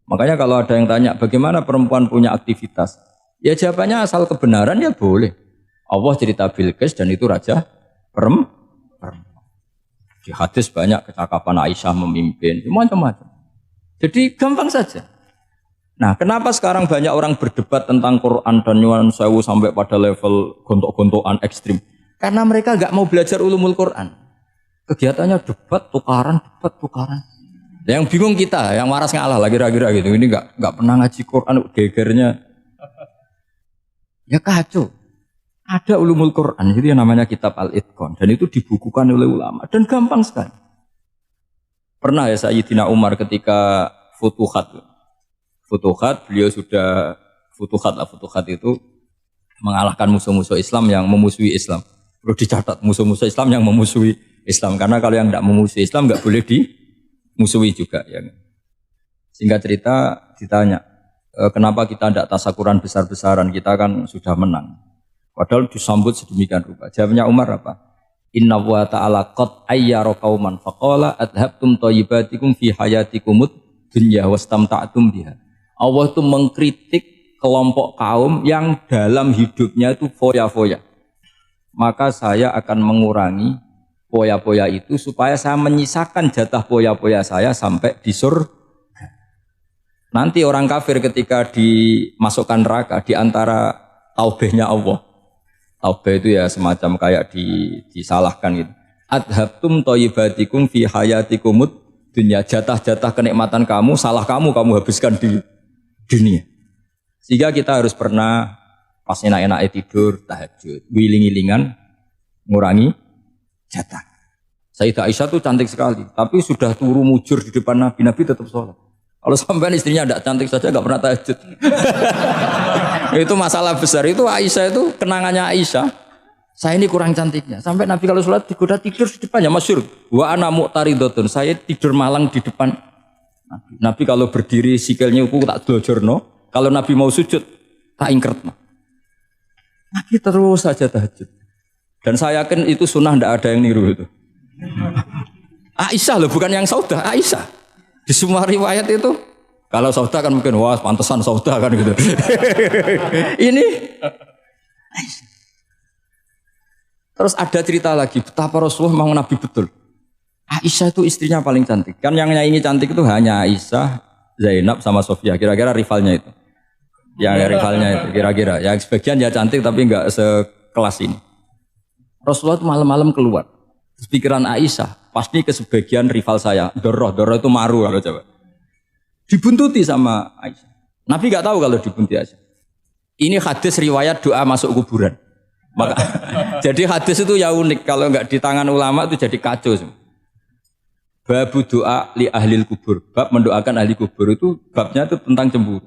Makanya kalau ada yang tanya bagaimana perempuan punya aktivitas, ya jawabannya asal kebenaran ya boleh. Allah cerita Bilqis dan itu raja perempuan. Di hadis banyak kecakapan Aisyah memimpin, macam-macam. Jadi gampang saja. Nah, kenapa sekarang banyak orang berdebat tentang Quran dan nyuwun sewu sampai pada level gontok-gontokan ekstrim? Karena mereka nggak mau belajar ulumul Quran. Kegiatannya debat, tukaran. Yang bingung kita, yang waras ngalah lah kira-kira gitu. Ini nggak pernah ngaji Quran, gegernya. Ya kacau. Ada ulumul Quran, itu yang namanya kitab Al-Itqan. Dan itu dibukukan oleh ulama. Dan gampang sekali. Pernah ya Sayyidina Umar ketika Futuhat, beliau sudah Futuhat itu mengalahkan musuh-musuh Islam yang memusuhi Islam. Perlu dicatat, musuh-musuh Islam yang memusuhi Islam. Karena kalau yang tidak memusuhi Islam nggak boleh dimusuhi juga. Ya. Singkat cerita ditanya, kenapa kita tidak tasakuran besar-besaran, kita kan sudah menang. Padahal disambut sedemikian rupa. Jawabnya Umar apa? Inna wa ta'ala qad ayyara qauman faqala adhabtum thayyibatikum fi hayatikumud dunya wastamta'tum biha. Allah itu mengkritik kelompok kaum yang dalam hidupnya itu foya-foya. Maka saya akan mengurangi foya-foya itu supaya saya menyisakan jatah foya-foya saya sampai di surga. Nanti orang kafir ketika dimasukkan neraka di antara taubehnya Allah. Taubah itu ya semacam kayak disalahkan gitu. Adhabtum thayyibatikum fi hayatikumud dunya. Jatah-jatah kenikmatan kamu, salah kamu habiskan di dunia. Sehingga kita harus pernah pas enak-enaknya tidur, tahajud, wiling-wilingan, ngurangi jatah. Sayyidah Aisyah itu cantik sekali, tapi sudah turu mujur di depan Nabi tetap sholat. Kalau sampai istrinya tidak cantik saja nggak pernah tahajud. Itu masalah besar. Itu Aisyah itu kenangannya Aisyah. Saya ini kurang cantiknya. Sampai Nabi kalau sholat digoda tidur di depannya masyhur. Wa ana mu'taridotun. Saya tidur malang di depan Nabi. Nabi kalau berdiri sikilnya aku tak dojorno. Kalau Nabi mau sujud tak ingkretno. Nabi terus saja tahajud. Dan saya yakin itu sunnah, tidak ada yang niru itu. Aisyah loh, bukan yang Saudah, Aisyah. Di semua riwayat itu, kalau Saudah kan mungkin wah pantesan Saudah kan gitu. Ini Aisyah. Terus ada cerita lagi betapa Rasulullah memang Nabi betul. Aisyah itu istrinya paling cantik. Kan yang nyanyi cantik itu hanya Aisyah, Zainab sama Sofia. Kira-kira rivalnya itu. Yang rivalnya itu kira-kira. Yang sebagian ya cantik tapi enggak sekelas ini. Rasulullah itu malam-malam keluar. Terus pikiran Aisyah pasti ke sebagian rival saya. Doroh itu maru kalau coba. Dibuntuti sama Aisyah. Nabi enggak tahu kalau dibuntuti Aisyah. Ini hadis riwayat doa masuk kuburan. Maka jadi hadis itu ya unik, kalau enggak di tangan ulama itu jadi kacau semua. Babu doa li ahlil kubur, bab mendoakan ahli kubur itu babnya itu tentang cemburu.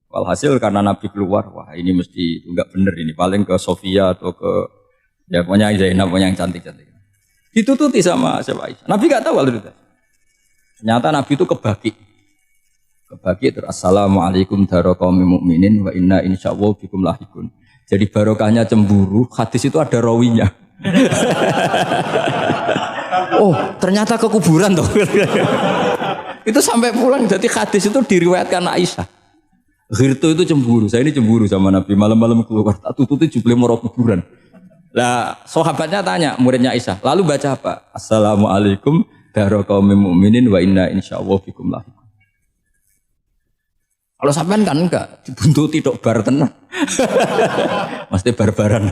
Walhasil karena Nabi keluar, wah ini mesti enggak bener ini, paling ke Sofia atau ke ya pokoknya Zainab pokoknya yang cantik-cantik. Ditututi sama siapa Aisyah. Nabi enggak tahu kalau itu. Ternyata Nabi itu kebaki terus assalamualaikum daraqaumil mukminin wa inna insyaallah bikum lahikun. Jadi barokahnya cemburu, hadis itu ada rawinya. Oh, ternyata ke kuburan toh. Itu sampai pulang, jadi hadis itu diriwayatkan Aisyah. Ghirtu itu cemburu, saya ini cemburu sama Nabi, malam-malam keluar, tak tututi jubli moro kuburan. Lah, sahabatnya tanya, muridnya Aisyah, lalu baca apa? Assalamualaikum daraqaumil mukminin wa inna insyaallah bikum lahikun. Kalau sampean kan enggak, dibuntuti tok bar tenan. Mesti barbaran.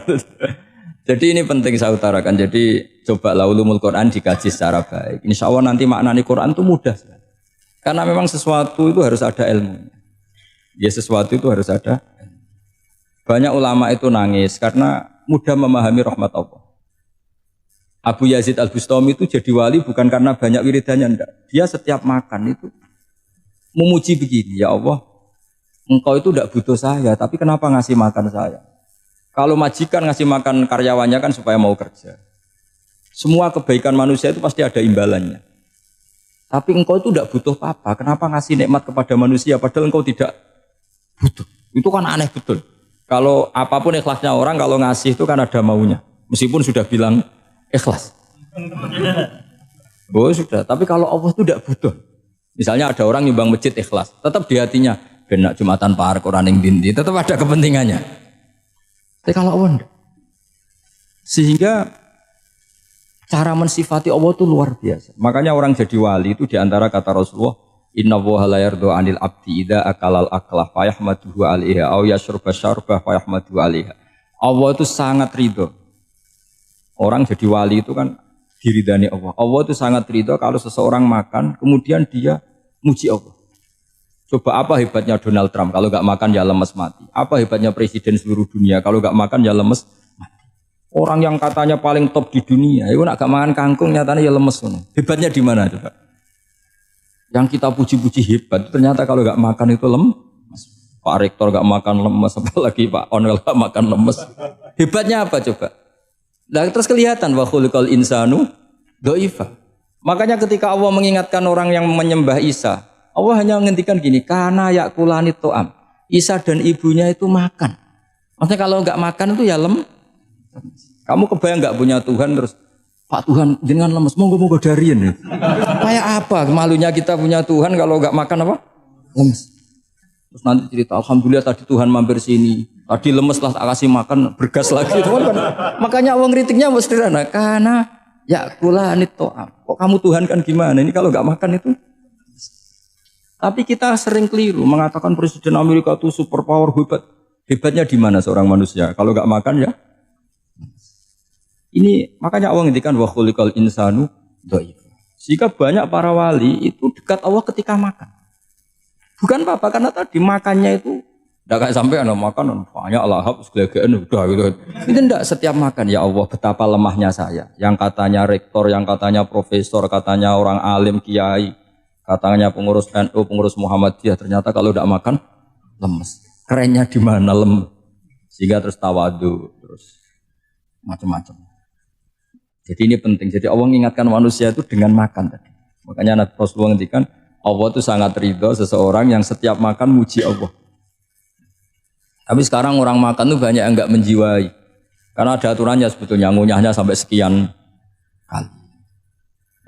Jadi ini penting saya utarakan. Jadi coba ulumul Quran dikaji secara baik. Insya Allah nanti maknani Quran itu mudah. Karena memang sesuatu itu harus ada ilmunya. Ya sesuatu itu harus ada. Banyak ulama itu nangis karena mudah memahami rahmat Allah. Abu Yazid Al-Bustami itu jadi wali bukan karena banyak wiridannya, enggak. Dia setiap makan itu memuji begini, ya Allah, Engkau itu tidak butuh saya, tapi kenapa ngasih makan saya? Kalau majikan ngasih makan karyawannya kan supaya mau kerja. Semua kebaikan manusia itu pasti ada imbalannya. Tapi engkau itu tidak butuh apa-apa, kenapa ngasih nikmat kepada manusia padahal engkau tidak butuh? Itu kan aneh betul. Kalau apapun ikhlasnya orang, kalau ngasih itu kan ada maunya. Meskipun sudah bilang ikhlas. Oh sudah, tapi kalau Allah itu tidak butuh. Misalnya ada orang nyumbang masjid ikhlas, tetap di hatinya benak Jumatan Par Quran yang dinti, tetap ada kepentingannya. Tapi kalau Allah enggak. Sehingga cara mensifati Allah itu luar biasa. Makanya orang jadi wali itu diantara kata Rasulullah, Inna woha la yardu anil abdi idha akalal aklah fayahmaduhu alaiha au yashrubah syarbah fayahmaduhu alaiha. Allah itu sangat ridho. Orang jadi wali itu kan diridani Allah. Allah itu sangat ridho kalau seseorang makan kemudian dia muji Allah. Coba apa hebatnya Donald Trump kalau gak makan ya lemes mati. Apa hebatnya presiden seluruh dunia kalau gak makan ya lemes mati. Orang yang katanya paling top di dunia, itu nak gak makan kangkung nyatanya ya lemes. Hebatnya di mana coba? Yang kita puji-puji hebat, ternyata kalau gak makan itu lemes. Pak Rektor gak makan lemes, apalagi Pak Onel gak makan lemes. Hebatnya apa coba? Nah, terus kelihatan wa khuliqal insanu dhaifa. Makanya ketika Allah mengingatkan orang yang menyembah Isa, Allah hanya menghentikan gini, karena yakulani to'am. Isa dan ibunya itu makan. Maksudnya kalau enggak makan itu ya lemes. Kamu kebayang enggak punya Tuhan terus, Pak Tuhan jangan lemes, monggo darian. Kayak apa malunya kita punya Tuhan kalau enggak makan apa? Lemes. Terus nanti cerita, alhamdulillah tadi Tuhan mampir sini. Tadi lemes lah tak kasih makan, bergas lagi. Makanya Allah ngeritiknya sederhana, karena yakulani to'am. Kok kamu Tuhan kan gimana? Ini kalau enggak makan itu. Tapi kita sering keliru mengatakan Presiden Amerika itu superpower hebat. Hebatnya di mana seorang manusia? Kalau nggak makan ya. Ini makanya Allah ngendikan wa khuliqal insanu dhaif. Jika banyak para wali itu dekat Allah ketika makan. Bukan apa-apa karena tadi makannya itu enggak kayak sampai ana makan banyak lahap segala-galanya udah gitu. Itu enggak setiap makan ya Allah betapa lemahnya saya. Yang katanya rektor, yang katanya profesor, katanya orang alim kiai. Katanya pengurus NU, pengurus Muhammadiyah, ternyata kalau tidak makan lemes. Kerennya di mana lemes? Sehingga terus tawadu, terus macam-macam. Jadi ini penting. Jadi Allah mengingatkan manusia itu dengan makan tadi. Makanya Nabi Rasulullah ngendikan Allah itu sangat ridho seseorang yang setiap makan muji Allah. Tapi sekarang orang makan tuh banyak yang enggak menjiwai. Karena ada aturannya sebetulnya, ngunyahnya sampai sekian kali.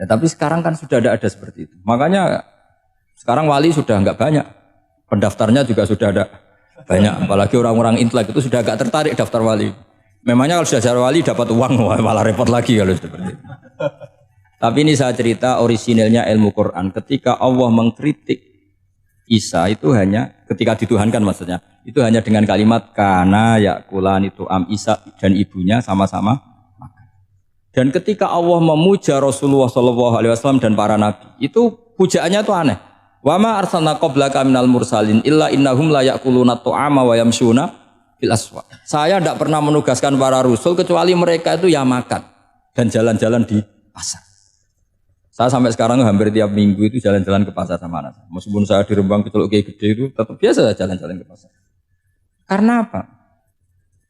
Ya, tapi sekarang kan sudah ada seperti itu. Makanya sekarang wali sudah enggak banyak. Pendaftarnya juga sudah ada banyak. Apalagi orang-orang intelek itu sudah agak tertarik daftar wali. Memangnya kalau sudah jadi wali dapat uang, malah repot lagi kalau seperti itu. Tapi ini saya cerita orisinilnya ilmu Quran. Ketika Allah mengkritik Isa itu hanya, ketika dituhankan maksudnya, itu hanya dengan kalimat kana yakulan itu Isa dan ibunya sama-sama makan. Dan ketika Allah memuja Rasulullah SAW dan para nabi, itu pujaannya itu aneh. Wa ma arsalna qablaka minal mursalin illa innahum la yakuluna ta'ama wa yamshuna fil aswaq. Saya tidak pernah menugaskan para rasul kecuali mereka itu ya makan dan jalan-jalan di pasar. Saya sampai sekarang hampir tiap minggu itu jalan-jalan ke pasar sama anak. Meskipun saya di Rembang Kecil Gede itu tetap biasa jalan-jalan ke pasar. Karena apa?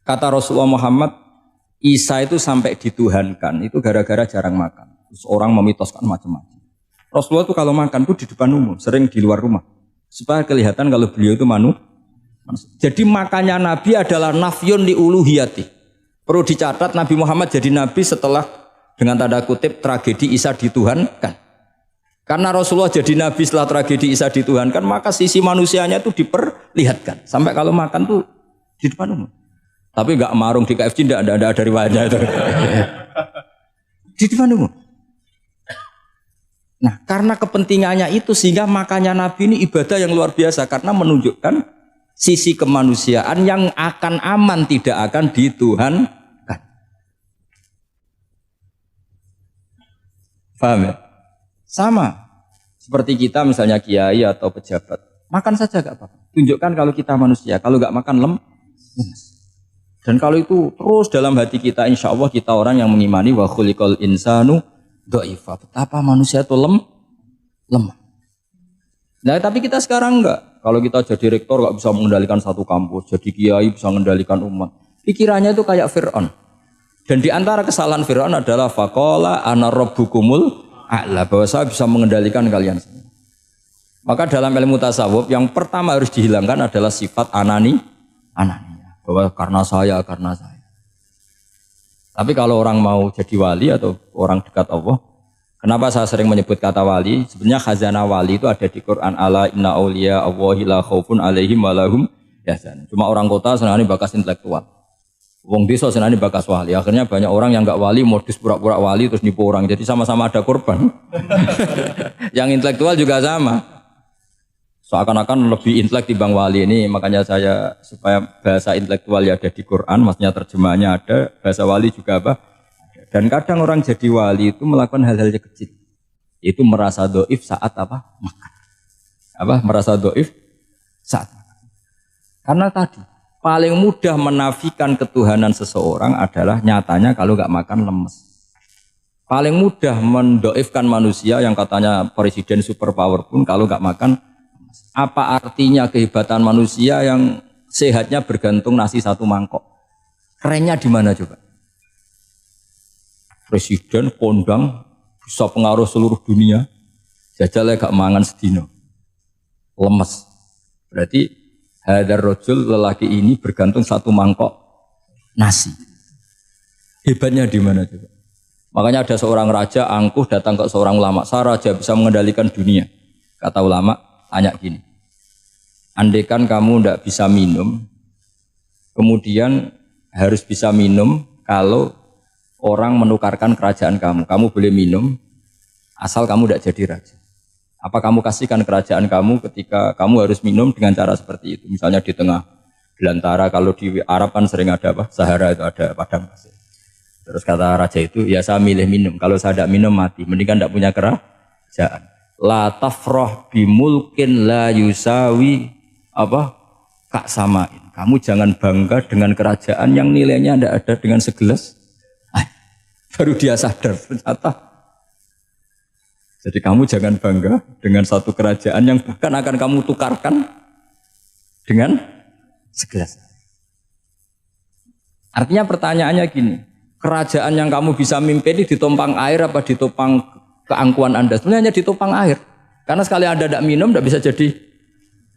Kata Rasulullah Muhammad, Isa itu sampai dituhankan itu gara-gara jarang makan. Terus orang memitoskan macam-macam. Rasulullah itu kalau makan itu di depan umum, sering di luar rumah. Supaya kelihatan kalau beliau itu manusia. Jadi makannya Nabi adalah nafyun li uluhiyati. Perlu dicatat Nabi Muhammad jadi Nabi setelah dengan tanda kutip tragedi Isa dituhankan. Karena Rasulullah jadi Nabi setelah tragedi Isa dituhankan, maka sisi manusianya itu diperlihatkan. Sampai kalau makan tuh di depan umum. Tapi enggak marung di KFC, enggak ada dari wajah itu. Di depan umum. Nah, karena kepentingannya itu sehingga makannya Nabi ini ibadah yang luar biasa karena menunjukkan sisi kemanusiaan yang akan aman, tidak akan dituhankan. Paham ya? Sama seperti kita misalnya kiai atau pejabat, makan saja gak apa-apa. Tunjukkan kalau kita manusia, kalau gak makan lemes. Dan kalau itu terus dalam hati kita, insya Allah kita orang yang mengimani wa khuliqal insanu dha'ifa. Betapa manusia itu lemah. Nah tapi kita sekarang enggak. Kalau kita jadi rektor gak bisa mengendalikan satu kampus, jadi kiai bisa mengendalikan umat. Pikirannya itu kayak Fir'aun. Dan di antara kesalahan Fir'aun adalah faqala ana rabbukumul a'la, bahwa saya bisa mengendalikan kalian semua. Maka dalam ilmu tasawuf yang pertama harus dihilangkan adalah sifat anania, bahwa karena saya. Tapi kalau orang mau jadi wali atau orang dekat Allah, kenapa saya sering menyebut kata wali? Sebenarnya khazanah wali itu ada di Quran, ala inna awliya Allahi la khaufun alaihim wa lahum yahzanun. Cuma orang kota senangnya bakas intelektual. Wong desa senani bakas wali. Akhirnya banyak orang yang enggak wali modus pura-pura wali terus nipu orang. Jadi sama-sama ada korban. Yang intelektual juga sama. Seakan-akan lebih intelek dibanding wali ini. Makanya saya supaya bahasa intelektual ya ada di Quran, maksudnya terjemahannya ada, bahasa wali juga apa? Dan kadang orang jadi wali itu melakukan hal-hal yang kecil. Itu merasa doif saat apa? Makan. Merasa doif saat makan. Karena tadi paling mudah menafikan ketuhanan seseorang adalah nyatanya kalau nggak makan lemes. Paling mudah mendoifkan manusia yang katanya presiden superpower pun kalau nggak makan lemes. Apa artinya kehebatan manusia yang sehatnya bergantung nasi satu mangkok? Kerennya di mana coba? Presiden kondang bisa pengaruh seluruh dunia, jajalnya gak mangan sedino, lemes. Berarti hadar rojul lelaki ini bergantung satu mangkok nasi. Hebatnya di mana juga? Makanya ada seorang raja angkuh datang ke seorang ulama. Saya raja bisa mengendalikan dunia. Kata ulama, tanya gini. Andaikan kamu tidak bisa minum, kemudian harus bisa minum kalau orang menukarkan kerajaan kamu. Kamu boleh minum asal kamu tidak jadi raja. Apa kamu kasihkan kerajaan kamu ketika kamu harus minum dengan cara seperti itu? Misalnya di tengah belantara, kalau di Arab kan sering ada apa? Sahara itu ada padang pasir. Terus kata raja itu, ya saya milih minum. Kalau saya tidak minum mati. Mendingan tidak punya kerajaan. La tafrah bimulkin la yusawi kak samain. Kamu jangan bangga dengan kerajaan yang nilainya tidak ada dengan segelas. Baru dia sadar ternyata Jadi kamu jangan bangga dengan satu kerajaan yang bahkan akan kamu tukarkan dengan segelas. Artinya pertanyaannya gini, kerajaan yang kamu bisa mimpin ini ditopang air apa ditopang keangkuhan Anda? Sebenarnya hanya ditopang air. Karena sekali Anda tidak minum, tidak bisa jadi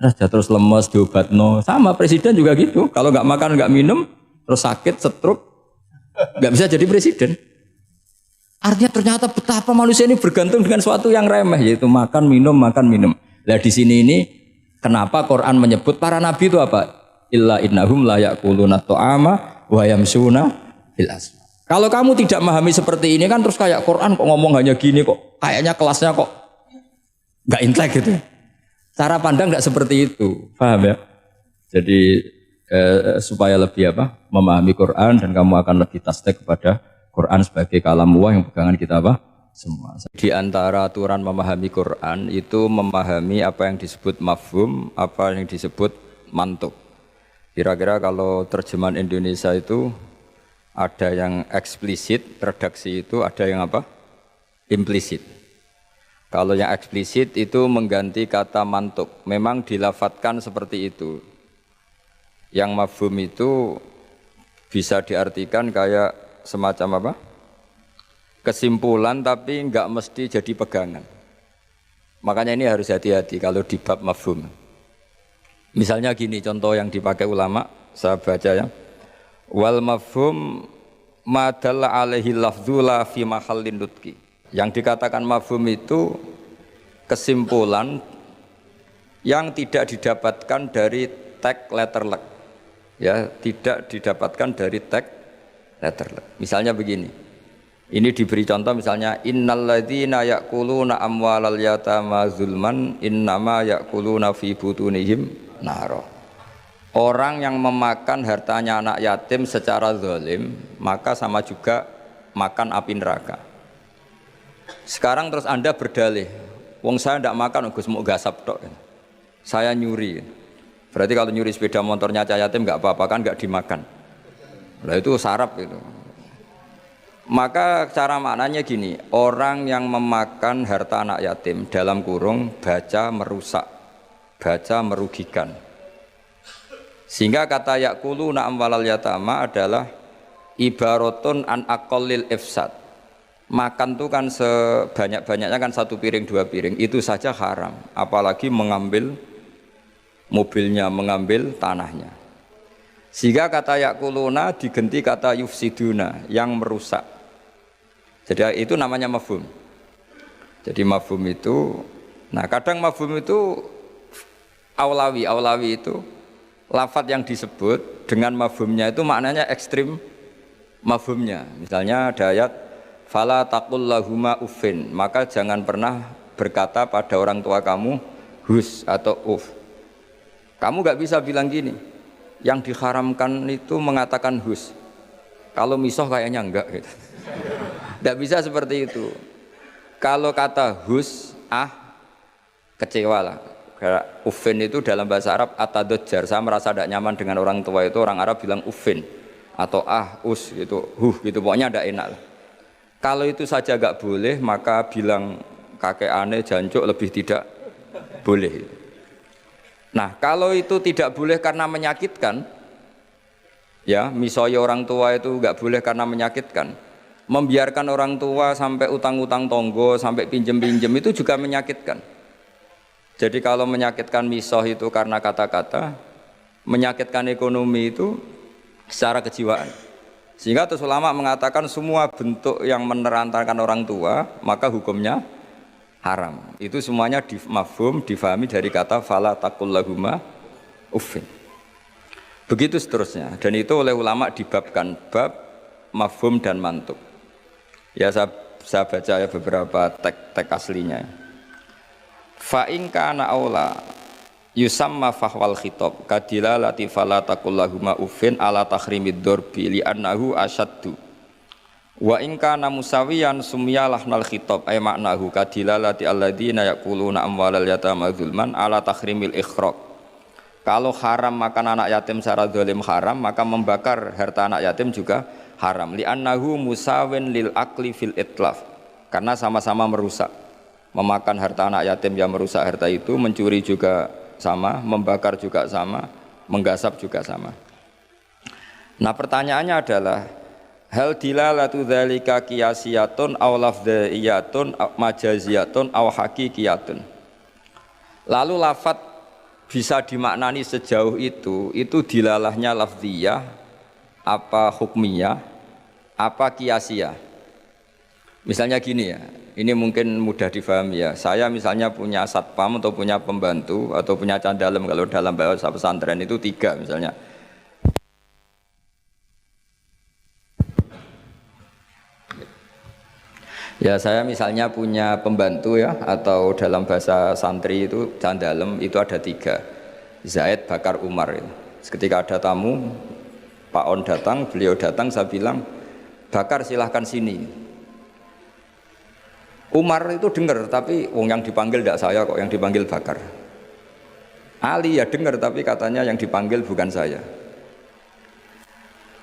raja, terus lemes, diobatno. Sama presiden juga gitu. Kalau nggak makan, nggak minum, terus sakit, stroke, nggak bisa jadi presiden. Artinya ternyata betapa manusia ini bergantung dengan suatu yang remeh, yaitu makan, minum, makan, minum. Nah di sini ini, kenapa Quran menyebut para nabi itu apa? Illa innahum la ya'kuluna ta'ama wa yamsuna fil aswaq. Kalau kamu tidak memahami seperti ini kan terus kayak Quran kok ngomong hanya gini kok, kayaknya kelasnya kok nggak intelek gitu. Cara pandang nggak seperti itu, paham ya? Jadi supaya lebih memahami Quran dan kamu akan lebih tasdik kepada Quran sebagai kalamullah yang pegangan kita semua. Di antara aturan memahami Quran itu memahami apa yang disebut mafhum, apa yang disebut mantuk. Kira-kira kalau terjemahan Indonesia itu ada yang eksplisit, redaksi itu ada yang implisit. Kalau yang eksplisit itu mengganti kata mantuk. Memang dilafatkan seperti itu. Yang mafhum itu bisa diartikan kayak semacam kesimpulan tapi enggak mesti jadi pegangan. Makanya ini harus hati-hati kalau di bab mafhum. Misalnya gini contoh yang dipakai ulama, saya baca ya. Wal mafhum ma dalla alaihi lafdzu la fi mahallin nutqi. Yang dikatakan mafhum itu kesimpulan yang tidak didapatkan dari teks letterlek. Ya, tidak didapatkan dari teks letterlek. Misalnya begini. Ini diberi contoh misalnya innalladzina ya'kuluna amwalal yatama zulman innama ya'kuluna fi butunihim naro. Orang yang memakan hartanya anak yatim secara zalim, maka sama juga makan api neraka. Sekarang terus Anda berdalih, wong saya tidak makan, Gus mau gasap tok. Saya nyuri. Berarti kalau nyuri sepeda motornya cah yatim nggak apa-apa kan, nggak dimakan. Lah itu sarap itu. Maka cara maknanya gini, orang yang memakan harta anak yatim dalam kurung baca merusak, baca merugikan. Sehingga kata yaquluna amwalal yatama adalah ibaratun an aqallil ifsad. Makan tuh kan sebanyak-banyaknya kan satu piring dua piring, itu saja haram. Apalagi mengambil mobilnya, mengambil tanahnya. Sehingga kata yaquluna diganti kata yufsiduna, yang merusak. Jadi itu namanya mafhum. Jadi mafhum itu, nah kadang mafhum itu aulawi itu lafadz yang disebut dengan mafhumnya itu maknanya ekstrim mafhumnya. Misalnya ada ayat fala taqul lahuma uffin, maka jangan pernah berkata pada orang tua kamu hus atau uff. Kamu gak bisa bilang gini, yang diharamkan itu mengatakan hus, kalau misoh kayaknya enggak gitu. Tidak bisa seperti itu. Kalau kata hus, kecewa lah. Karena uffin itu dalam bahasa Arab atadajjar. Saya merasa tidak nyaman dengan orang tua itu, orang Arab bilang uffin atau us gitu, gitu. Pokoknya tidak enak lah. Kalau itu saja gak boleh, maka bilang kakek aneh, jancuk lebih tidak boleh. Nah, kalau itu tidak boleh karena menyakitkan, ya, misalnya orang tua itu gak boleh karena menyakitkan. Membiarkan orang tua sampai utang-utang tonggo, sampai pinjem-pinjem itu juga menyakitkan. Jadi kalau menyakitkan misoh itu karena kata-kata, menyakitkan ekonomi itu secara kejiwaan. Sehingga terus ulama mengatakan semua bentuk yang menerantarkan orang tua, maka hukumnya haram. Itu semuanya mafhum, difahami dari kata fala taqul lahuma uffin. Begitu seterusnya. Dan itu oleh ulama dibabkan bab mafhum dan mantuk. Ya saya baca ya beberapa teks aslinya. Fa in kana aula yusamma fahwal khitab kadilalati fala taqul lahuma uffin ala tahrimid dorbi li annahu asyaddu. Wa in kana musawiyan sumya lahnal khitab ay maknahu kadilalati alladziina yaquluna amwalal yatama zulman ala tahrimil ikhraq. Kalau haram makan anak yatim secara zalim haram, maka membakar harta anak yatim juga haram. Li'annahu musawin lil akli fil itlaf, karena sama-sama merusak. Memakan harta anak yatim yang merusak harta itu, mencuri juga sama, membakar juga sama, menggasap juga sama. Nah pertanyaannya adalah hal dilalatu dzalika qiyasiyatun aw lafdhiyatun majaziyatun aw haqiqiyatun. Lalu lafat bisa dimaknani sejauh itu dilalahnya lafdhiyah apa hukmiyah apa qiyasiyah. Misalnya gini ya, ini mungkin mudah difahami ya. Saya misalnya punya satpam atau punya pembantu atau punya candalem, kalau dalam bahasa pesantren itu 3 misalnya. Ya saya misalnya punya pembantu ya, atau dalam bahasa santri itu candalem itu ada 3. Zaid, Bakar, Umar itu. Ketika ada tamu, Pak On datang, beliau datang, saya bilang, Bakar silahkan sini. Umar itu dengar, tapi yang dipanggil tidak saya kok, yang dipanggil Bakar. Ali ya dengar, tapi katanya yang dipanggil bukan saya.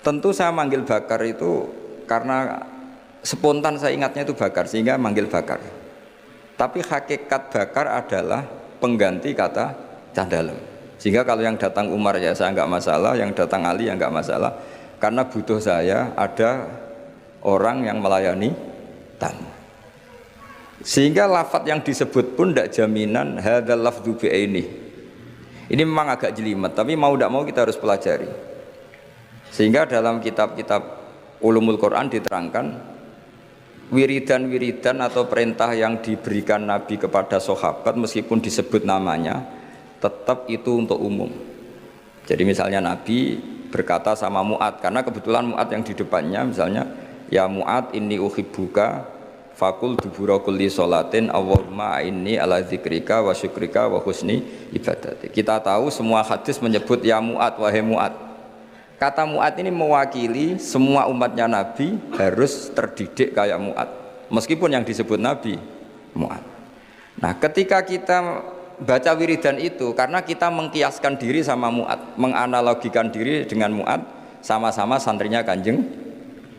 Tentu saya manggil Bakar itu karena spontan saya ingatnya itu Bakar, sehingga manggil Bakar. Tapi hakikat Bakar adalah pengganti kata Candalem. Sehingga kalau yang datang Umar ya saya nggak masalah, yang datang Ali ya nggak masalah, karena butuh saya ada orang yang melayani tamu. Sehingga lafadz yang disebut pun tidak jaminan hadzal lafdzu bi'aini. Ini memang agak jelimet, tapi mau tidak mau kita harus pelajari. Sehingga dalam kitab-kitab ulumul Quran diterangkan wiridan-wiridan atau perintah yang diberikan Nabi kepada sahabat meskipun disebut namanya tetap itu untuk umum. Jadi misalnya Nabi berkata sama Mu'ad, karena kebetulan Mu'ad yang di depannya misalnya, ya Mu'ad inni uhibbuka fakul dubura kulli sholatin Allahumma inni ala zikrika wa syukrika wa husni ibadati. Kita tahu semua hadis menyebut ya Mu'ad, wahai Mu'ad. Kata Mu'ad ini mewakili semua umatnya Nabi harus terdidik kayak Mu'ad, meskipun yang disebut Nabi Mu'ad. Nah ketika kita baca wiridan itu, karena kita mengkiaskan diri sama Mu'ad, menganalogikan diri dengan Mu'ad, sama-sama santrinya Kanjeng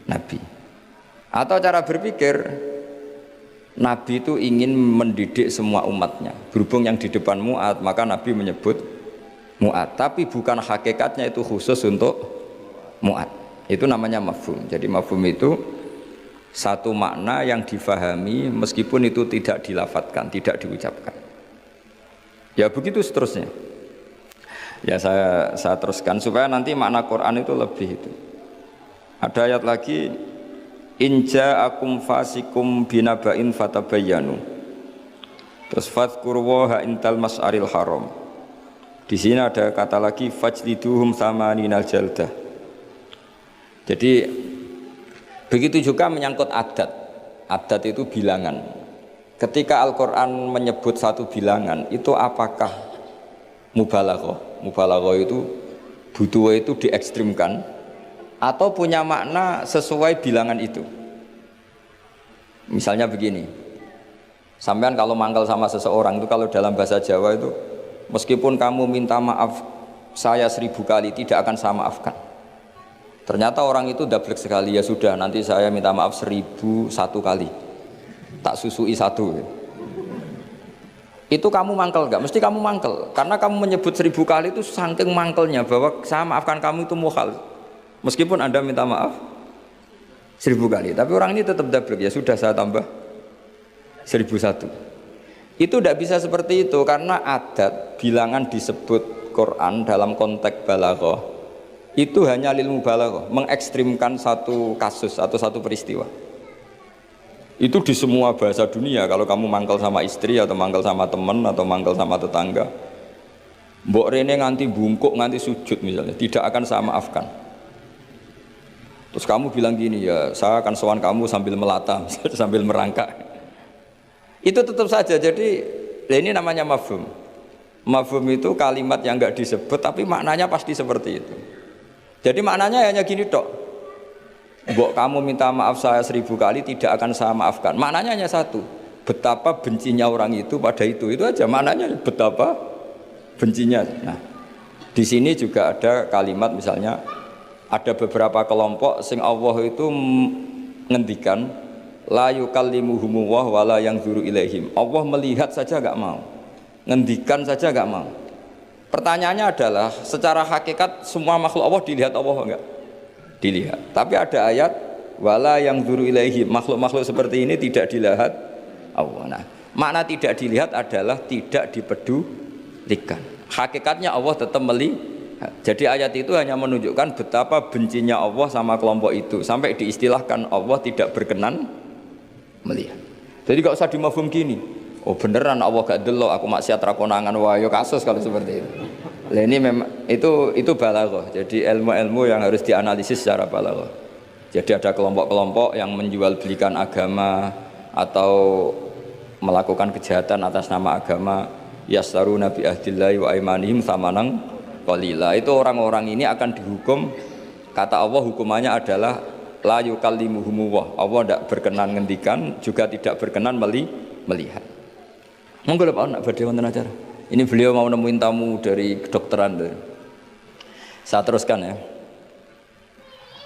Nabi. Atau cara berpikir, Nabi itu ingin mendidik semua umatnya. Berhubung yang di depan Mu'ad, maka Nabi menyebut Mu'ad. Tapi bukan hakikatnya itu khusus untuk Mu'ad. Itu namanya mafhum. Jadi mafhum itu satu makna yang difahami meskipun itu tidak dilafatkan, tidak diucapkan. Ya begitu seterusnya. Ya saya teruskan supaya nanti makna Quran itu lebih itu. Ada ayat lagi, inja akum fasikum binaba'in fatabayyanu. Terus fadhkurwaha intal mas'aril haram. Di sini ada kata lagi fajliduhum samaninal jaldah. Jadi begitu juga menyangkut adat. Adat itu bilangan. Ketika Al-Quran menyebut satu bilangan, itu apakah mubalaghah? Mubalaghah itu butuh itu diekstrimkan atau punya makna sesuai bilangan itu. Misalnya begini, sampean kalau mangkal sama seseorang itu, kalau dalam bahasa Jawa itu, meskipun kamu minta maaf saya 1000 kali tidak akan saya maafkan. Ternyata orang itu dablek sekali, ya sudah nanti saya minta maaf 1001 kali, tak susui 1. Itu kamu mangkel gak? Mesti kamu mangkel, karena kamu menyebut 1000 kali itu saking mangkelnya bahwa saya maafkan kamu itu mukhal. Meskipun Anda minta maaf 1000 kali, tapi orang ini tetap dablek, ya sudah saya tambah 1001. Itu tidak bisa seperti itu, karena adat bilangan disebut Quran dalam konteks balaghah itu hanya lil mubalaghah, mengekstrimkan satu kasus atau satu peristiwa. Itu di semua bahasa dunia. Kalau kamu mangkel sama istri atau mangkel sama teman atau mangkel sama tetangga, mbok rene nganti bungkuk nganti sujud misalnya, tidak akan saya maafkan. Terus kamu bilang gini, ya saya akan sowan kamu sambil melata, sambil merangkak. Itu tetap saja. Jadi ini namanya mafhum. Mafhum itu kalimat yang enggak disebut tapi maknanya pasti seperti itu. Jadi maknanya hanya gini tok. Mbok kamu minta maaf saya 1000 kali tidak akan saya maafkan. Maknanya hanya satu. Betapa bencinya orang itu pada itu aja maknanya, betapa bencinya. Nah, di sini juga ada kalimat misalnya ada beberapa kelompok sing Allah itu ngendikan la yukallimuhum wa la yanzuru ilaihim. Allah melihat saja enggak mau. Ngendikan saja enggak mau. Pertanyaannya adalah secara hakikat semua makhluk Allah dilihat Allah enggak? Dilihat. Tapi ada ayat wala yanzuru ilaihim. Makhluk-makhluk seperti ini tidak dilihat Allah. Nah, makna tidak dilihat adalah tidak dipedulikan. Hakikatnya Allah tetap melihat. Jadi ayat itu hanya menunjukkan betapa bencinya Allah sama kelompok itu sampai diistilahkan Allah tidak berkenan melihat. Jadi gak usah dimafhum gini. Oh beneran Allah gak delok aku maksiat ra konangan wae kasus kalau seperti itu. Lah ini memang itu balaghah. Jadi ilmu-ilmu yang harus dianalisis secara balaghah. Jadi ada kelompok-kelompok yang menjual belikan agama atau melakukan kejahatan atas nama agama, yastaruna bi ahdillahi wa aimanihim samanan qalila. Itu orang-orang ini akan dihukum, kata Allah hukumannya adalah la yukallimuhum wa. Allah tidak berkenan ngendikan, juga tidak berkenan melihat. Monggo Pak nak badhe wonten acara. Ini beliau mau nemuin tamu dari kedokteran. Saya teruskan ya.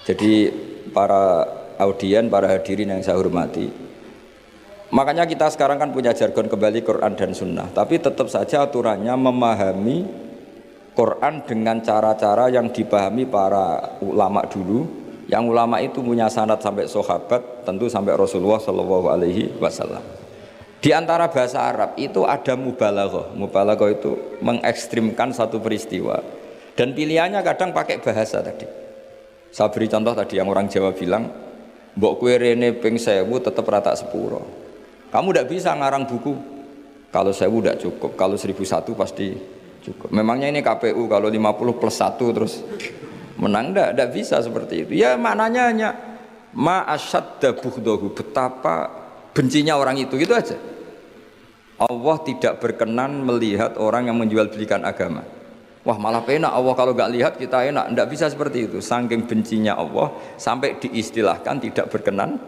Jadi para audien, para hadirin yang saya hormati, makanya kita sekarang kan punya jargon kembali Quran dan Sunnah, tapi tetap saja aturannya memahami Quran dengan cara-cara yang dipahami para ulama dulu, yang ulama itu punya sanad sampai sahabat, tentu sampai Rasulullah Shallallahu Alaihi Wasallam. Di antara bahasa Arab itu ada mubalaghah. Mubalaghah itu mengekstrimkan satu peristiwa, dan pilihannya kadang pakai bahasa tadi. Saya beri contoh tadi yang orang Jawa bilang, mbok kue rene ping 1000 tetap rata sepuro. Kamu tidak bisa ngarang buku kalau 1000 tidak cukup, kalau 1001 pasti cukup. Memangnya ini KPU kalau 50 plus 1 terus menang? Tidak bisa seperti itu. Ya maknanya hanya ma asyadda bughdahu, betapa bencinya orang itu, gitu aja. Allah tidak berkenan melihat orang yang menjual belikan agama. Wah malah penak Allah kalau nggak lihat kita enak. Tidak bisa seperti itu. Saking bencinya Allah sampai diistilahkan tidak berkenan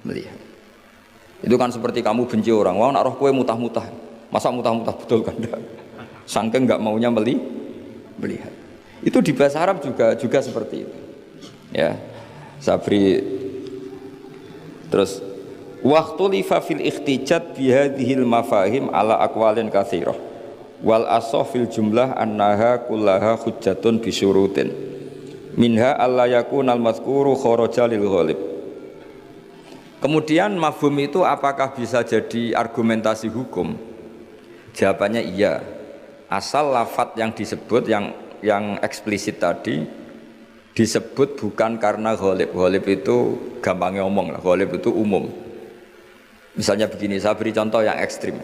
melihat. Itu kan seperti kamu benci orang, wah nak roh kue mutah-mutah. Masa mutah-mutah betul kan? Saking nggak maunya melihat. Itu di bahasa Arab juga seperti itu. Ya, saya beri terus waktu lifa fil ikhtijat bihadhil mafahim ala aqwalin katsirah wal asah fil jumlah annaha kullaha hujjatun bisyurutin minha alla yakunal mazkuru kharaja lil ghalib. Kemudian mafhum itu apakah bisa jadi argumentasi hukum? Jawabannya iya. Asal lafadz yang disebut yang eksplisit tadi disebut bukan karena ghalib. Ghalib itu gampangnya ngomong lah, ghalib itu umum. Misalnya begini, saya beri contoh yang ekstrim.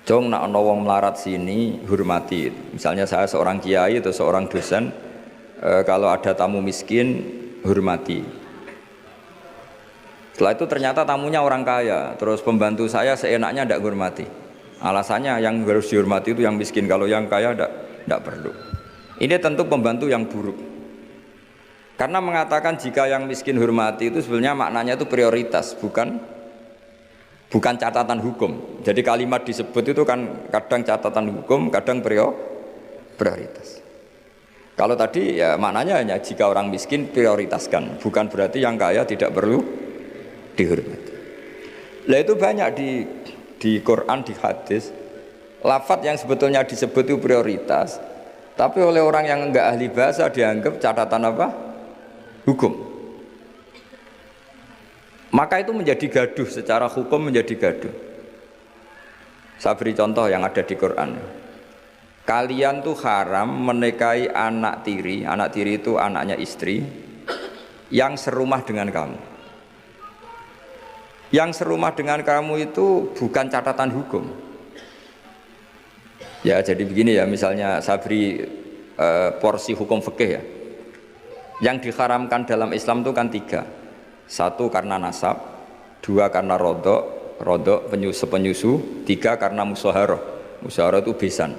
Jong nak ono wong melarat sini hormati. Misalnya saya seorang kiai atau seorang dosen, kalau ada tamu miskin hormati. Setelah itu ternyata tamunya orang kaya, terus pembantu saya seenaknya tidak hormati. Alasannya yang harus dihormati itu yang miskin, kalau yang kaya tidak perlu. Ini tentu pembantu yang buruk. Karena mengatakan jika yang miskin hormati itu sebenarnya maknanya itu prioritas, bukan catatan hukum. Jadi kalimat disebut itu kan kadang catatan hukum, kadang prioritas. Kalau tadi ya maknanya hanya jika orang miskin prioritaskan, bukan berarti yang kaya tidak perlu dihormati. Lah itu banyak di Quran, di hadis, lafadz yang sebetulnya disebut itu prioritas, tapi oleh orang yang enggak ahli bahasa dianggap catatan apa? Hukum. Maka itu menjadi gaduh, secara hukum menjadi gaduh. Saya beri contoh yang ada di Quran. Kalian tuh haram menikahi anak tiri itu anaknya istri yang serumah dengan kamu. Yang serumah dengan kamu itu bukan catatan hukum. Ya jadi begini ya, misalnya saya beri porsi hukum fikih ya. Yang diharamkan dalam Islam itu kan 3. 1 karena nasab, 2 karena rodok penyusu, 3 karena musaharah. Musaharah itu besan.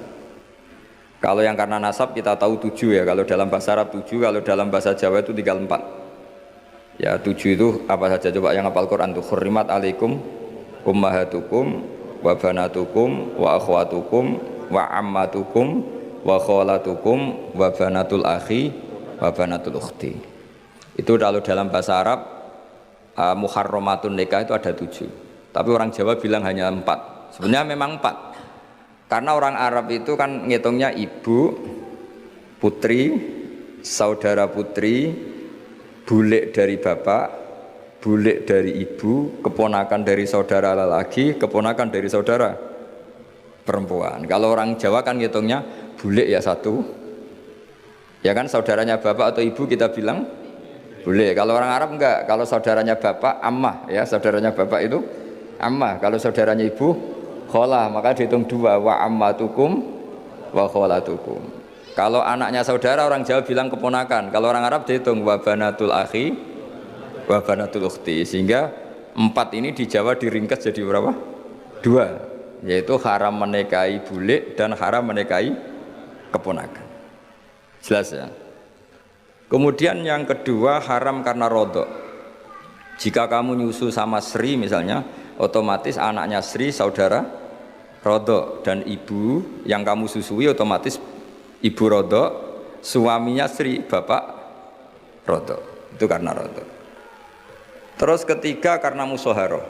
Kalau yang karena nasab kita tahu 7 ya, kalau dalam bahasa Arab 7, kalau dalam bahasa Jawa itu tinggal 4. Ya 7 itu apa saja, coba yang hafal Quran tuh, hurrimat alaikum ummahatukum wa banatukum wa akhwatukum wa ammatukum wa kholatukum wa banatul akhi wa banatul ukhti. Itu kalau dalam bahasa Arab muharramatun nikah itu ada 7. Tapi orang Jawa bilang hanya 4. Sebenarnya memang 4. Karena orang Arab itu kan ngitungnya ibu, putri, saudara putri, bulik dari bapak, bulik dari ibu, keponakan dari saudara lelaki, keponakan dari saudara perempuan. Kalau orang Jawa kan ngitungnya bulik ya 1. Ya kan saudaranya bapak atau ibu kita bilang bulik. Kalau orang Arab enggak. Kalau saudaranya bapak ammah ya, saudaranya bapak itu ammah. Kalau saudaranya ibu kholah, maka dihitung 2, wa ammatukum wa kholatukum. Kalau anaknya saudara orang Jawa bilang keponakan. Kalau orang Arab dihitung wa banatul akhi wa banatul ukhti. Sehingga 4 ini di Jawa diringkas jadi berapa? 2, yaitu haram menikahi bulik dan haram menikahi keponakan. Jelas ya. Kemudian yang kedua haram karena rodok. Jika kamu nyusu sama Sri misalnya, otomatis anaknya Sri saudara rodok, dan ibu yang kamu susui otomatis ibu rodok, suaminya Sri bapak rodok. Itu karena rodok. Terus ketiga karena musoharoh.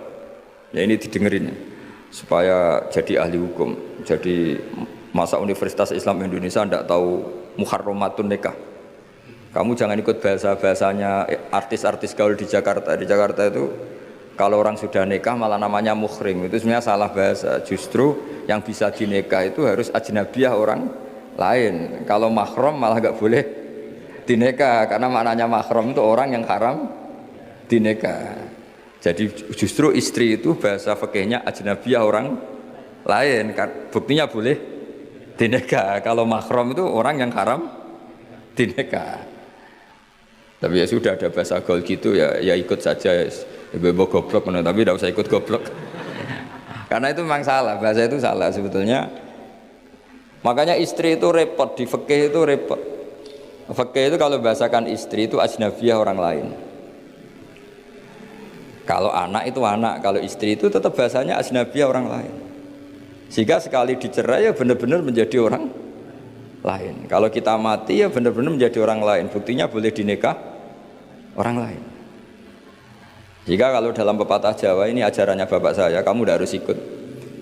Ya ini didengerin ya, supaya jadi ahli hukum. Jadi masa Universitas Islam Indonesia tidak tahu muharramatun nikah. Kamu jangan ikut bahasa-bahasanya artis-artis gaul di Jakarta. Di Jakarta itu kalau orang sudah nikah malah namanya muhrim. Itu sebenarnya salah bahasa. Justru yang bisa dinikah itu harus ajnabiyah orang lain. Kalau mahram malah nggak boleh dinikah, karena maknanya mahram itu orang yang haram dinikah. Jadi justru istri itu bahasa fikihnya ajnabiyah orang lain. Buktinya boleh dinikah. Kalau mahram itu orang yang haram dinikah. Tapi ya sudah ada bahasa gaul gitu ya ikut saja. Bebo goblok, tapi tidak usah ikut goblok. Karena itu memang salah, bahasa itu salah sebetulnya. Makanya istri itu repot, di fikih itu repot. Fikih itu kalau bahasakan istri itu ajnabiyah orang lain. Kalau anak itu anak, kalau istri itu tetap bahasanya ajnabiyah orang lain. Sehingga sekali dicerai ya benar-benar menjadi orang lain. Kalau kita mati ya benar-benar menjadi orang lain. Buktinya boleh dinikah orang lain. Jika kalau dalam pepatah Jawa ini ajarannya bapak saya, kamu tidak harus ikut.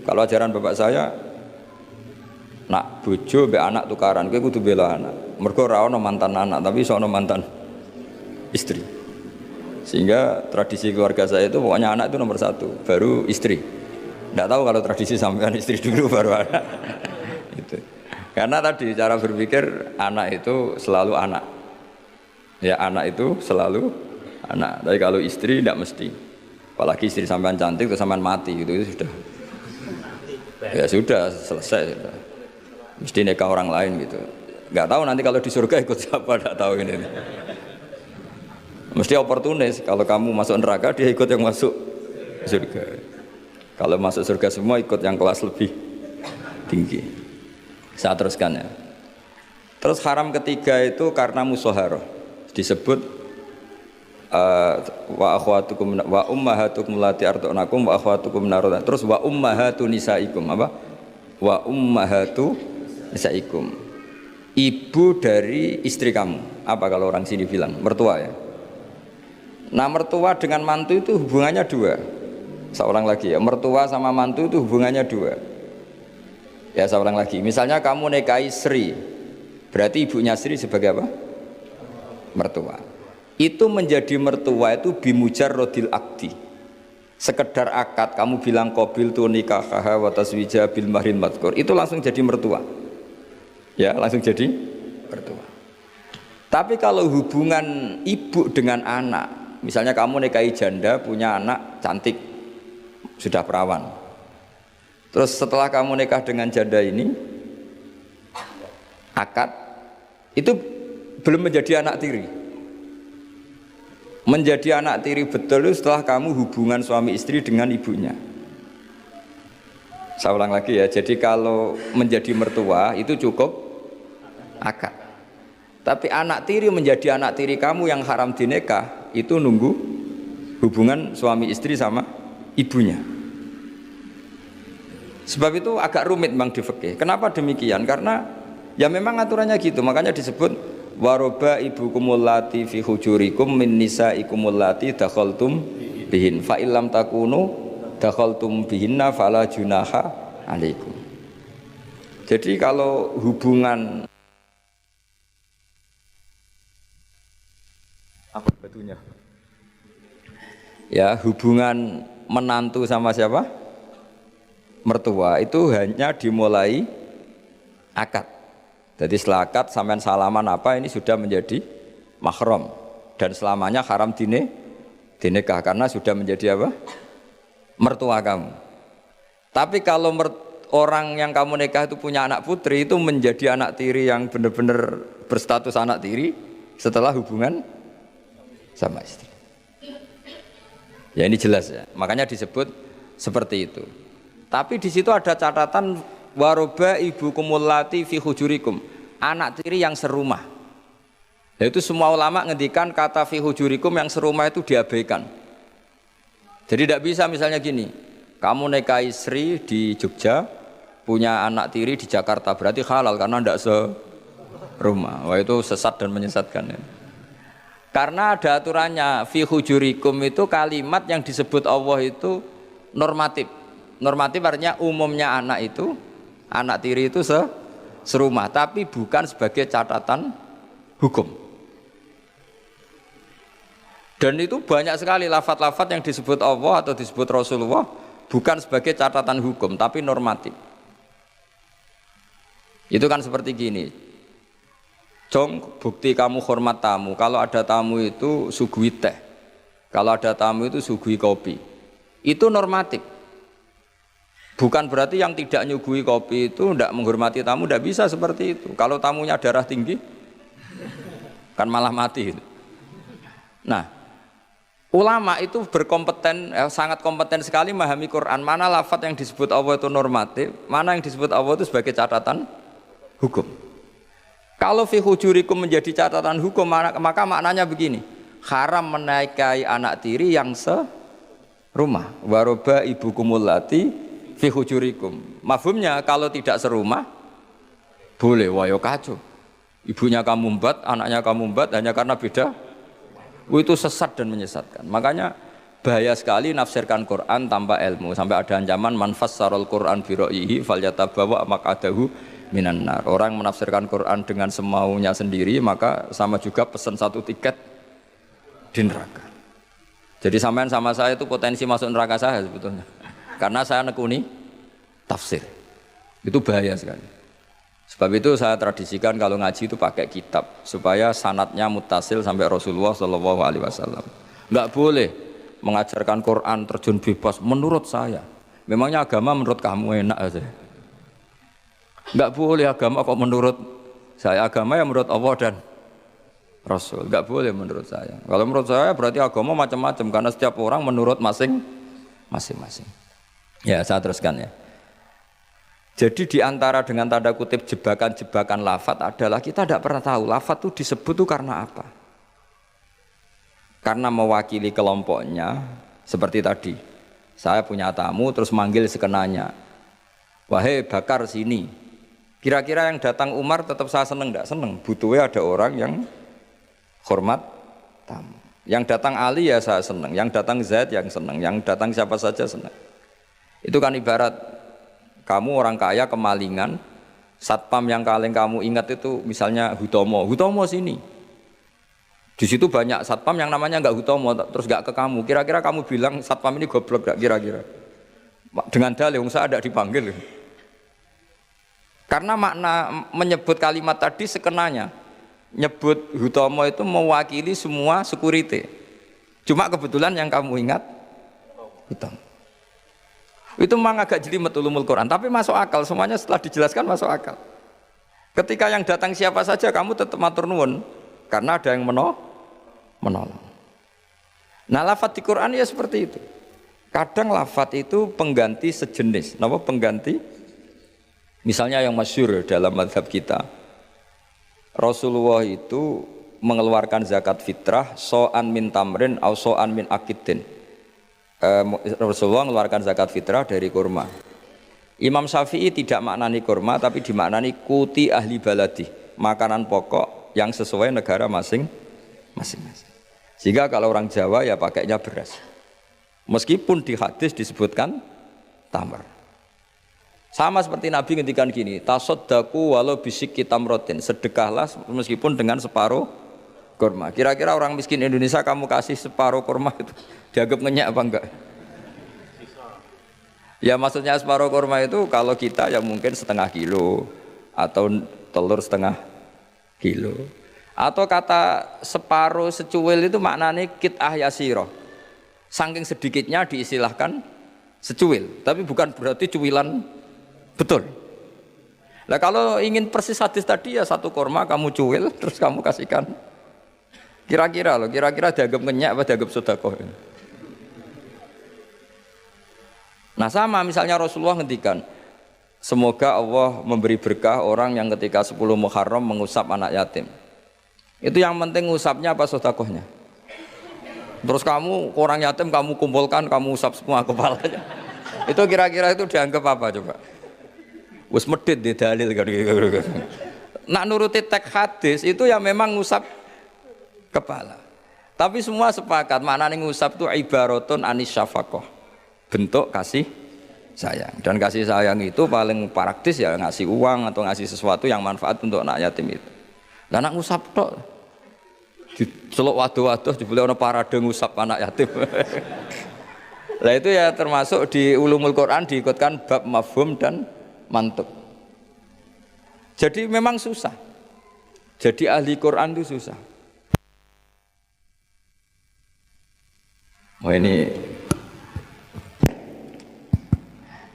Kalau ajaran bapak saya, nak bojo be anak tukaran, kowe kudu bela anak. Mergo ora ono mantan anak, tapi iso ono mantan istri. Sehingga tradisi keluarga saya itu pokoknya anak itu nomor 1, baru istri. Tidak tahu kalau tradisi sampean istri dulu baru anak. Gitu. Karena tadi cara berpikir anak itu selalu anak. Ya anak itu selalu anak, tapi kalau istri tidak mesti. Apalagi istri sampean cantik terus sampean mati gitu, itu sudah. Ya sudah selesai sudah. Mesti nikah orang lain gitu. Nggak tahu nanti kalau di surga ikut siapa, nggak tahu ini. Mesti oportunis, kalau kamu masuk neraka dia ikut yang masuk surga. Kalau masuk surga semua ikut yang kelas lebih tinggi. Saya teruskan ya. Terus haram ketiga itu karena musoharoh. Disebut wa akhwatukum wa ummahatukum lati arda'nakum wa akhwatukum narodan. Terus wa ummahatu nisaikum apa? Wa ummahatu nisaikum. Ibu dari istri kamu. Apa kalau orang sini bilang? Mertua ya. Nah, mertua dengan mantu itu hubungannya 2. Seorang lagi ya. Mertua sama mantu itu hubungannya 2. Ya, seorang lagi. Misalnya kamu nikahi Sri. Berarti ibunya Sri sebagai apa? Mertua. Itu menjadi mertua itu bimujarrodil akdi, sekedar akad kamu bilang qabil tu nikahaha wa taswija bil mahrin madkur, itu langsung jadi mertua ya, langsung jadi mertua. Tapi kalau hubungan ibu dengan anak, misalnya kamu nikahi janda punya anak cantik sudah perawan, terus setelah kamu nikah dengan janda ini akad, itu belum menjadi anak tiri. Menjadi anak tiri betul itu setelah kamu hubungan suami istri dengan ibunya. Saya ulang lagi ya, jadi kalau menjadi mertua itu cukup akad. Tapi anak tiri menjadi anak tiri kamu yang haram dinikah itu nunggu hubungan suami istri sama ibunya. Sebab itu agak rumit Bang di fikih. Kenapa demikian? Karena ya memang aturannya gitu, makanya disebut waroba ibukumul lati fi hujurikum min nisaikumul lati dakhaltum bihin fa illam takunu dakhaltum bihinna fala junaha alaikum. Jadi kalau hubungan apa batunya? Ya, hubungan menantu sama siapa? Mertua itu hanya dimulai akad. Jadi setelah akad sampean salaman apa ini sudah menjadi mahram dan selamanya haram dinikah karena sudah menjadi apa? Mertua kamu. Tapi kalau orang yang kamu nikah itu punya anak putri itu menjadi anak tiri yang benar-benar berstatus anak tiri setelah hubungan sama istri. Ya ini jelas ya. Makanya disebut seperti itu. Tapi di situ ada catatan waroba ibu kumulati fi hujurikum, anak tiri yang serumah. Yaitu semua ulama ngendikan kata fi hujurikum yang serumah itu diabaikan. Jadi tidak bisa misalnya gini, kamu nikahi Sri di Jogja, punya anak tiri di Jakarta, berarti halal karena tidak serumah. Wah itu sesat dan menyesatkan ya. Karena ada aturannya, fi hujurikum itu kalimat yang disebut Allah itu normatif. Normatif artinya umumnya anak itu, anak tiri itu serumah, tapi bukan sebagai catatan hukum. Dan itu banyak sekali lafaz-lafaz yang disebut Allah atau disebut Rasulullah bukan sebagai catatan hukum, tapi normatif. Itu kan seperti gini. Jong, bukti kamu hormat tamu. Kalau ada tamu itu suguhi teh. Kalau ada tamu itu suguhi kopi. Itu normatif. Bukan berarti yang tidak nyuguhi kopi itu tidak menghormati tamu, tidak bisa seperti itu. Kalau tamunya darah tinggi, kan malah mati. Nah, ulama itu berkompeten, sangat kompeten sekali memahami Quran. Mana lafaz yang disebut Allah itu normatif, mana yang disebut Allah itu sebagai catatan hukum. Kalau fi hujurikum menjadi catatan hukum, maka maknanya begini, haram menikahi anak tiri yang serumah. Waroba ibu kumulati fi hujurikum. Mafhumnya kalau tidak serumah boleh, wayo kacau. Ibunya kamu embat, anaknya kamu embat hanya karena beda. Itu sesat dan menyesatkan. Makanya bahaya sekali nafsirkan Quran tanpa ilmu. Sampai ada ancaman man fassarul Quran bi ra'yihi falyatabawa maq'adahu minan nar. Orang menafsirkan Quran dengan semaunya sendiri maka sama juga pesan satu tiket di neraka. Jadi sampean sama saya itu potensi masuk neraka saya sebetulnya. Karena saya nekuni tafsir. Itu bahaya sekali. Sebab itu saya tradisikan kalau ngaji itu pakai kitab supaya sanadnya muttasil sampai Rasulullah SAW. Enggak boleh mengajarkan Quran terjun bebas menurut saya. Memangnya agama menurut kamu enak aja. Enggak boleh agama kok menurut saya. Agama yang menurut Allah dan Rasul. Enggak boleh menurut saya. Kalau menurut saya berarti agama macam-macam karena setiap orang menurut masing-masing. Ya, saya teruskan ya. Jadi di antara dengan tanda kutip jebakan-jebakan lafaz adalah kita tidak pernah tahu lafaz itu disebut itu karena apa. Karena mewakili kelompoknya seperti tadi. Saya punya tamu terus manggil sekenanya. Wahai Bakar sini. Kira-kira yang datang Umar tetap saya seneng enggak? Seneng. Butuhnya ada orang yang hormat tamu. Yang datang Ali ya saya seneng. Yang datang Zaid yang seneng. Yang datang siapa saja seneng. Itu kan ibarat kamu orang kaya kemalingan, satpam yang paling kamu ingat itu misalnya Hutomo sini. Di situ banyak satpam yang namanya enggak Hutomo, terus enggak ke kamu. Kira-kira kamu bilang satpam ini goblok enggak kira-kira? Dengan dalih saya ada dipanggil. Karena makna menyebut kalimat tadi sekenanya. Nyebut Hutomo itu mewakili semua security. Cuma kebetulan yang kamu ingat Hutomo. Itu memang agak jelimet ulumul Quran, tapi masuk akal, semuanya setelah dijelaskan masuk akal. Ketika yang datang siapa saja kamu tetap matur nuwun karena ada yang menolong. Nah, lafaz di Quran ya seperti itu. Kadang lafaz itu pengganti sejenis. Napa pengganti? Misalnya yang masyhur dalam mazhab kita. Rasulullah itu mengeluarkan zakat fitrah so'an min tamrin au so'an min akidin. Rasulullah mengeluarkan zakat fitrah dari kurma. Imam Syafi'i tidak maknani kurma tapi dimaknani kuti ahli baladi, makanan pokok yang sesuai negara masing-masing. Sehingga kalau orang Jawa ya pakainya beras. Meskipun di hadis disebutkan tamar. Sama seperti Nabi ngendikan gini, tasaddaku walau bisik tamrotin, sedekahlah meskipun dengan separuh kurma. Kira-kira orang miskin Indonesia kamu kasih separuh kurma itu dianggap ngenyak apa enggak? Ya maksudnya separuh kurma itu kalau kita ya mungkin setengah kilo atau telur setengah kilo. Atau kata separuh secuil itu maknanya kit'ah yasiroh. Saking sedikitnya diistilahkan secuil, tapi bukan berarti cuilan betul. Nah kalau ingin persis hadis tadi ya satu kurma kamu cuil terus kamu kasihkan. Kira-kira loh, kira-kira dianggap ngenyak apa dianggap sedekah. Nah sama misalnya Rasulullah ngendikan, semoga Allah memberi berkah orang yang ketika 10 Muharram mengusap anak yatim. Itu yang penting ngusapnya apa sedekahnya? Terus kamu orang yatim kamu kumpulkan, kamu usap semua kepalanya. Itu kira-kira itu dianggap apa coba? Wes medit di dalil kan. Nak nuruti teks hadis itu ya memang ngusap kepala. Tapi semua sepakat maknanya ngusap itu ibaratun anis syafaqah. Bentuk kasih sayang. Dan kasih sayang itu paling praktis ya ngasih uang atau ngasih sesuatu yang manfaat untuk anak yatim itu. Lah nak ngusap tok. Diceluk waduh-waduh dibeli ana parade ngusap anak yatim. Lah itu ya termasuk di ulumul Quran diikutkan bab mafhum dan mantuk. Jadi memang susah. Jadi ahli Quran itu susah. Oh ini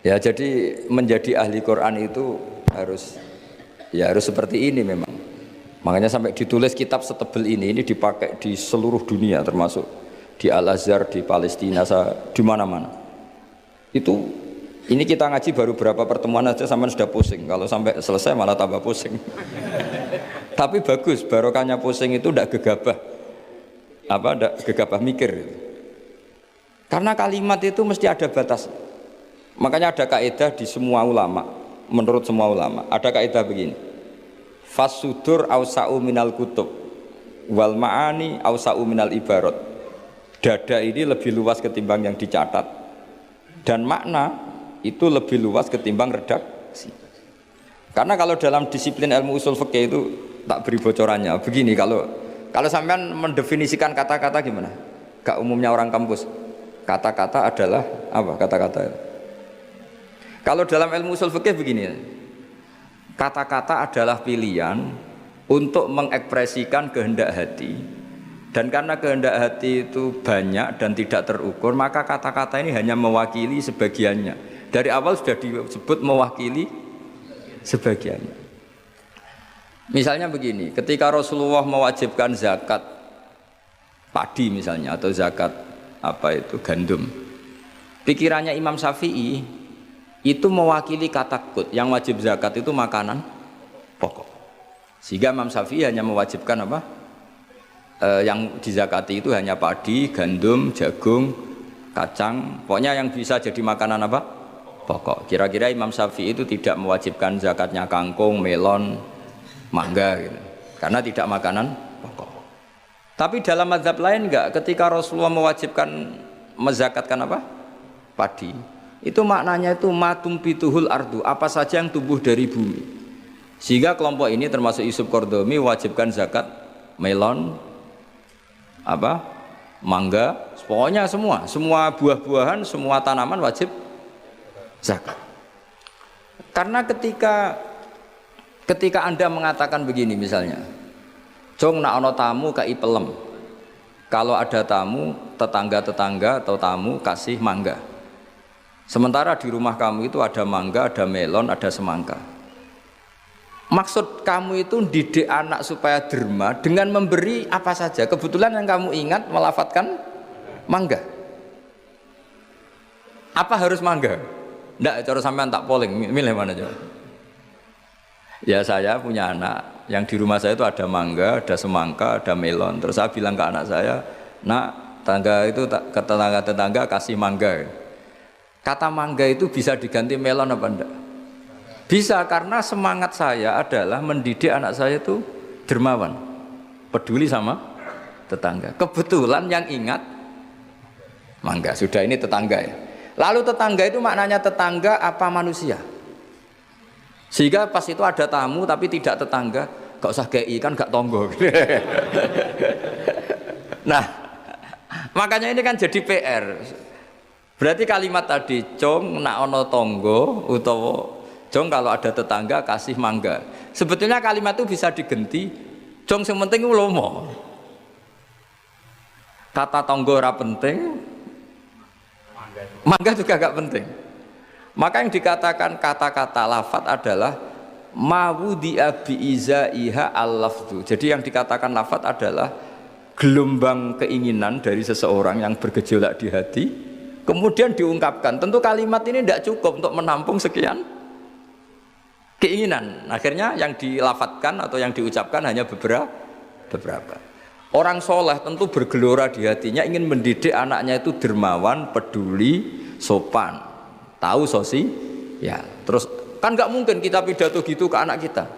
ya jadi menjadi ahli Quran itu harus seperti ini memang. Makanya sampai ditulis kitab setebel ini dipakai di seluruh dunia termasuk di Al-Azhar, di Palestina, di mana-mana. Itu ini kita ngaji baru berapa pertemuan aja sampai sudah pusing. Kalau sampai selesai malah tambah pusing. Tapi bagus, barokahnya pusing itu tidak gegabah. Tidak gegabah mikir. Karena kalimat itu mesti ada batas. Makanya ada kaidah di semua ulama, menurut semua ulama, ada kaidah begini. Fasudur ausa'u minal kutub wal ma'ani ausa'u minal ibarat. Dada ini lebih luas ketimbang yang dicatat. Dan makna itu lebih luas ketimbang redaksi. Karena kalau dalam disiplin ilmu usul fikih itu tak beri bocorannya. Begini kalau sampean mendefinisikan kata-kata gimana? Gak umumnya orang kampus. Kata-kata adalah apa? Kata-kata. Kalau dalam ilmu usul fikih begini. Kata-kata adalah pilihan untuk mengekspresikan kehendak hati. Dan karena kehendak hati itu banyak dan tidak terukur, maka kata-kata ini hanya mewakili sebagiannya. Dari awal sudah disebut mewakili sebagiannya. Misalnya begini, ketika Rasulullah mewajibkan zakat padi misalnya atau zakat gandum, pikirannya Imam Syafi'i itu mewakili kata kut. Yang wajib zakat itu makanan pokok. Sehingga Imam Syafi'i hanya mewajibkan yang dizakati itu hanya padi, gandum, jagung, kacang. Pokoknya yang bisa jadi makanan pokok. Kira-kira Imam Syafi'i itu tidak mewajibkan zakatnya kangkung, melon, mangga gitu. Karena tidak makanan pokok. Tapi dalam mazhab lain enggak, ketika Rasulullah mewajibkan mezakatkan padi, itu maknanya itu matumpituhul ardu, apa saja yang tumbuh dari bumi. Sehingga kelompok ini termasuk Yusuf Qardomi wajibkan zakat melon, mangga, pokoknya semua buah-buahan, semua tanaman wajib zakat. Karena ketika Anda mengatakan begini misalnya, jong nak ono tamu kai pelem. Kalau ada tamu, tetangga-tetangga atau tamu kasih mangga. Sementara di rumah kamu itu ada mangga, ada melon, ada semangka. Maksud kamu itu didik anak supaya derma dengan memberi apa saja. Kebetulan yang kamu ingat melafadzkan mangga. Apa harus mangga? Nggak, cara sampean tak polling, milih mana aja. Ya saya punya anak, yang di rumah saya itu ada mangga, ada semangka, ada melon. Terus saya bilang ke anak saya, nak, ke tetangga kasih mangga. Kata mangga itu bisa diganti melon apa enggak? Bisa, karena semangat saya adalah mendidik anak saya itu dermawan, peduli sama tetangga. Kebetulan yang ingat Mangga, sudah ini tetangga ya. Lalu tetangga itu maknanya tetangga apa manusia? Sehingga pas itu ada tamu tapi tidak tetangga, gak usah kei kan gak tonggo. Nah, makanya ini kan jadi PR. Berarti kalimat tadi cong nak ono tonggo utawa cong kalau ada tetangga kasih mangga. Sebetulnya kalimat itu bisa digenti cong yang penting ulomo. Kata tonggo ora penting, mangga juga gak penting. Maka yang dikatakan kata-kata lafat adalah mawudi'a bi'izaiha al-lafdu. Jadi yang dikatakan lafat adalah gelombang keinginan dari seseorang yang bergejolak di hati kemudian diungkapkan. Tentu kalimat ini tidak cukup untuk menampung sekian keinginan. Akhirnya yang dilafatkan atau yang diucapkan hanya beberapa. Orang soleh tentu bergelora di hatinya ingin mendidik anaknya itu dermawan, peduli, sopan, tahu ya. Terus kan nggak mungkin kita pidato gitu ke anak kita.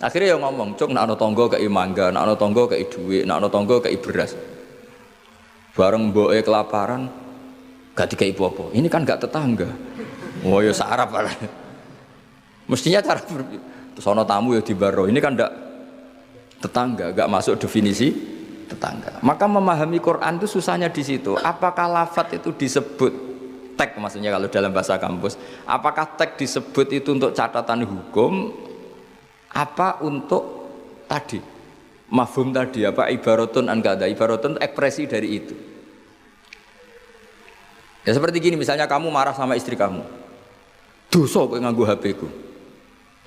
Akhirnya yang ngomong, cok nak ana tangga kei mangga, nak ana tangga kei dhuwit, nak ana tangga kei beras. Bareng mboke kelaparan, gak dikei apa-apa. Ini kan gak tetangga. Oh ya sarap lah. Mestinya cara terus ana tamu ya dibaro. Ini kan ndak tetangga, gak masuk definisi tetangga. Maka memahami Quran itu susahnya di situ. Apakah lafadz itu disebut tag, maksudnya kalau dalam bahasa kampus, apakah tag disebut itu untuk catatan hukum, apa untuk tadi mafhum tadi, apa ibaratun an kada, ibaratun ekspresi dari itu. Ya seperti gini, misalnya kamu marah sama istri kamu, dosa kowe nganggo HP ku.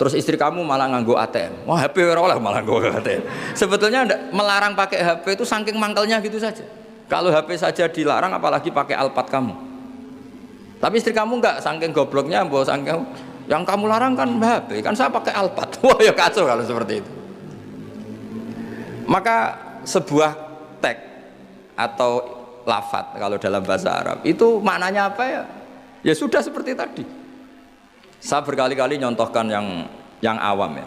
Terus istri kamu malah nganggo ATM. Wah, HP ora oleh malah nganggo ATM. Sebetulnya melarang pakai HP itu saking mangkelnya gitu saja. Kalau HP saja dilarang apalagi pakai Alphard kamu. Tapi istri kamu enggak, saking gobloknya, mbok saking yang kamu larang kan HP, kan saya pakai Alphard. Wah, ya kacau kalau seperti itu. Maka sebuah tag atau lafadz kalau dalam bahasa Arab itu maknanya apa ya? Ya sudah seperti tadi. Saya berkali-kali nyontohkan yang awam ya.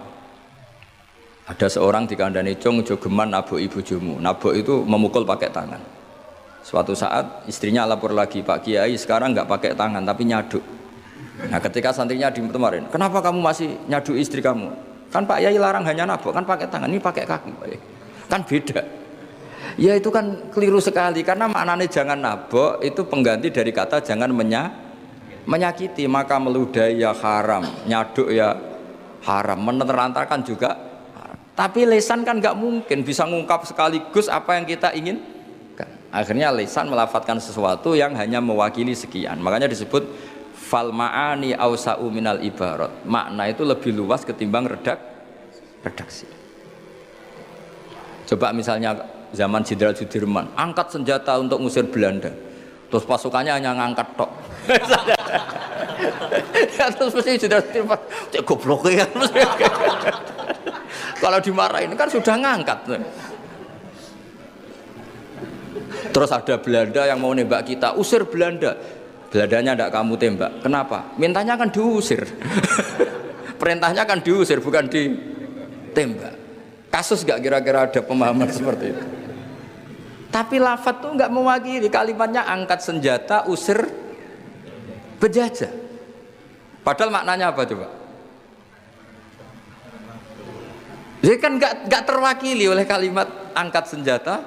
Ada seorang dikandani cong jogeman nabok ibu bojomu. Nabok itu memukul pakai tangan. Suatu saat istrinya lapor lagi, Pak Kiai sekarang nggak pakai tangan tapi nyaduk. Nah ketika santrinya kemarin, kenapa kamu masih nyaduk istri kamu? Kan Pak Kiai larang hanya nabok, kan pakai tangan, ini pakai kaki. Kan beda. Ya itu kan keliru sekali karena maknanya jangan nabok itu pengganti dari kata jangan menyakiti. Maka meludahi ya haram, nyaduk ya haram, menerantarkan juga haram. Tapi lisan kan nggak mungkin bisa ngungkap sekaligus apa yang kita ingin. Akhirnya lisan melafatkan sesuatu yang hanya mewakili sekian. Makanya disebut fal ma'ani ausa'u minal ibarat. Makna itu lebih luas ketimbang redaksi. Coba misalnya zaman Jenderal Sudirman angkat senjata untuk ngusir Belanda. Terus pasukannya hanya ngangkat tok. Ya, terus mesti sudah goblok ya. Kalau dimarahin kan sudah ngangkat. Terus ada Belanda yang mau nembak kita, usir Belanda. Belandanya tidak kamu tembak. Kenapa? Mintanya kan diusir. Perintahnya kan diusir, bukan ditembak. Kasus gak kira-kira ada pemahaman seperti itu? Tapi lafadz tuh nggak mewakili, kalimatnya angkat senjata, usir penjajah. Padahal maknanya apa coba? Jadi kan nggak terwakili oleh kalimat angkat senjata,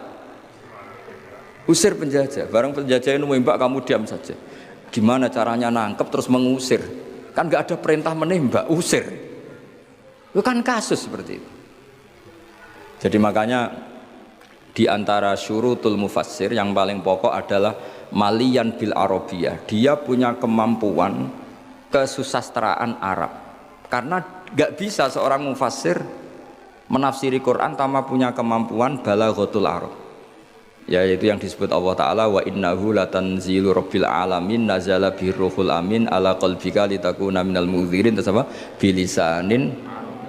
usir penjajah. Barang penjajah ini menembak kamu diam saja. Gimana caranya nangkep terus mengusir? Kan nggak ada perintah menembak, usir. Itu kan kasus seperti itu. Jadi makanya di antara syurutul mufassir yang paling pokok adalah maliyan bil arabiyah. Dia punya kemampuan kesusastraan Arab. Karena gak bisa seorang mufassir menafsiri Quran tanpa punya kemampuan balaghatul Arab. Yaitu yang disebut Allah Ta'ala wa innahu latanzilu rabbil alamin nazala biruhul amin ala qalbika litakuna minal mudhirin. Terus apa? Bilisanin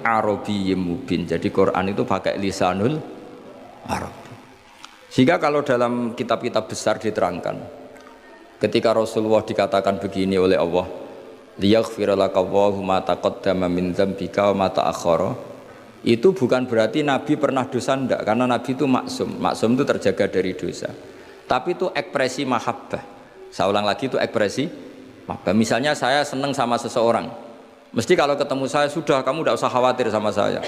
arabiyyin mubin. Jadi Quran itu pakai lisanul Arab. Sehingga kalau dalam kitab-kitab besar diterangkan, ketika Rasulullah dikatakan begini oleh Allah, liyaghfira laka Allahu ma taqaddama min dzambika wa ma ta'akhkhara, itu bukan berarti Nabi pernah dosa, enggak, karena Nabi itu maksum. Maksum itu terjaga dari dosa. Tapi itu ekspresi mahabbah. Saya ulang lagi, itu ekspresi mahabbah. Misalnya saya senang sama seseorang, mesti kalau ketemu saya, sudah kamu tidak usah khawatir sama saya,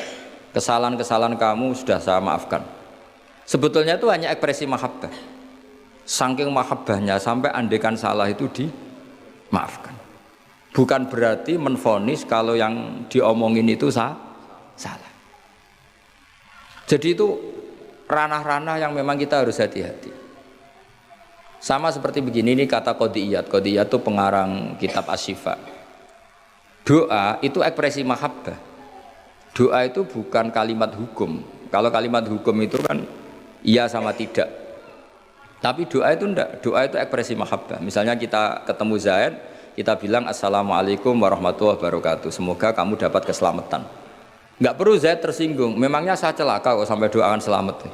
kesalahan-kesalahan kamu sudah saya maafkan. Sebetulnya itu hanya ekspresi mahabbah. Saking mahabbahnya sampai andekan salah itu dimaafkan. Bukan berarti menvonis kalau yang diomongin itu salah. Jadi itu ranah-ranah yang memang kita harus hati-hati. Sama seperti begini, ini kata Qodiyat. Qodiyat itu pengarang kitab Asy-Syifa. Doa itu ekspresi mahabbah. Doa itu bukan kalimat hukum. Kalau kalimat hukum itu kan iya sama tidak. Tapi doa itu enggak. Doa itu ekspresi mahabbah. Misalnya kita ketemu Zaid, kita bilang Assalamualaikum warahmatullahi wabarakatuh. Semoga kamu dapat keselamatan. Enggak perlu Zaid tersinggung. Memangnya saya celaka kok sampai doakan selamat.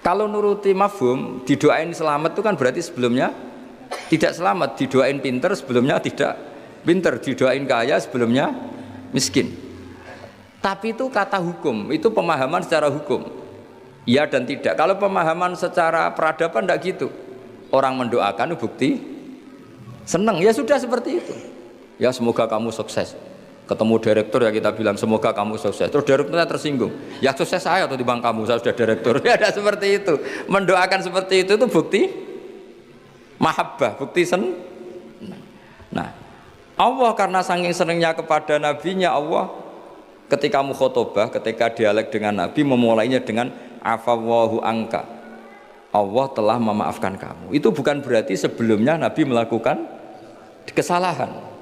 Kalau nuruti mafhum, didoain selamat itu kan berarti sebelumnya tidak selamat. Didoain pinter, sebelumnya tidak pinter. Didoain kaya, sebelumnya miskin. Tapi itu kata hukum, itu pemahaman secara hukum. Iya dan tidak. Kalau pemahaman secara peradaban tidak gitu. Orang mendoakan bukti senang, ya sudah seperti itu. Ya semoga kamu sukses. Ketemu direktur ya kita bilang semoga kamu sukses. Terus direkturnya tersinggung. Ya sukses saya atau dibanding kamu, saya sudah direktur. Ya ada seperti itu. Mendoakan seperti itu bukti mahabbah, bukti senang. Nah, Allah karena saking senangnya kepada nabinya, Allah ketika mukhotobah, ketika dialek dengan Nabi memulainya dengan afawwahu angka. Allah telah memaafkan kamu. Itu bukan berarti sebelumnya Nabi melakukan kesalahan.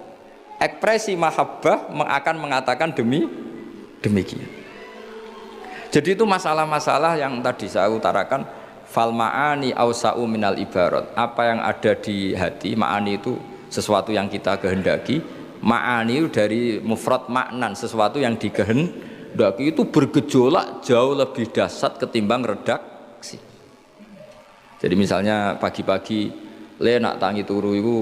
Ekspresi mahabbah akan mengatakan demikian. Jadi itu masalah-masalah yang tadi saya utarakan, fal ma'ani ausa'u minal ibarat. Apa yang ada di hati, ma'ani itu sesuatu yang kita kehendaki, ma'ani dari mufrad maknan, sesuatu yang dikehendaki itu bergejolak jauh lebih dahsyat ketimbang redaksi. Jadi misalnya pagi-pagi le nak tangi turu itu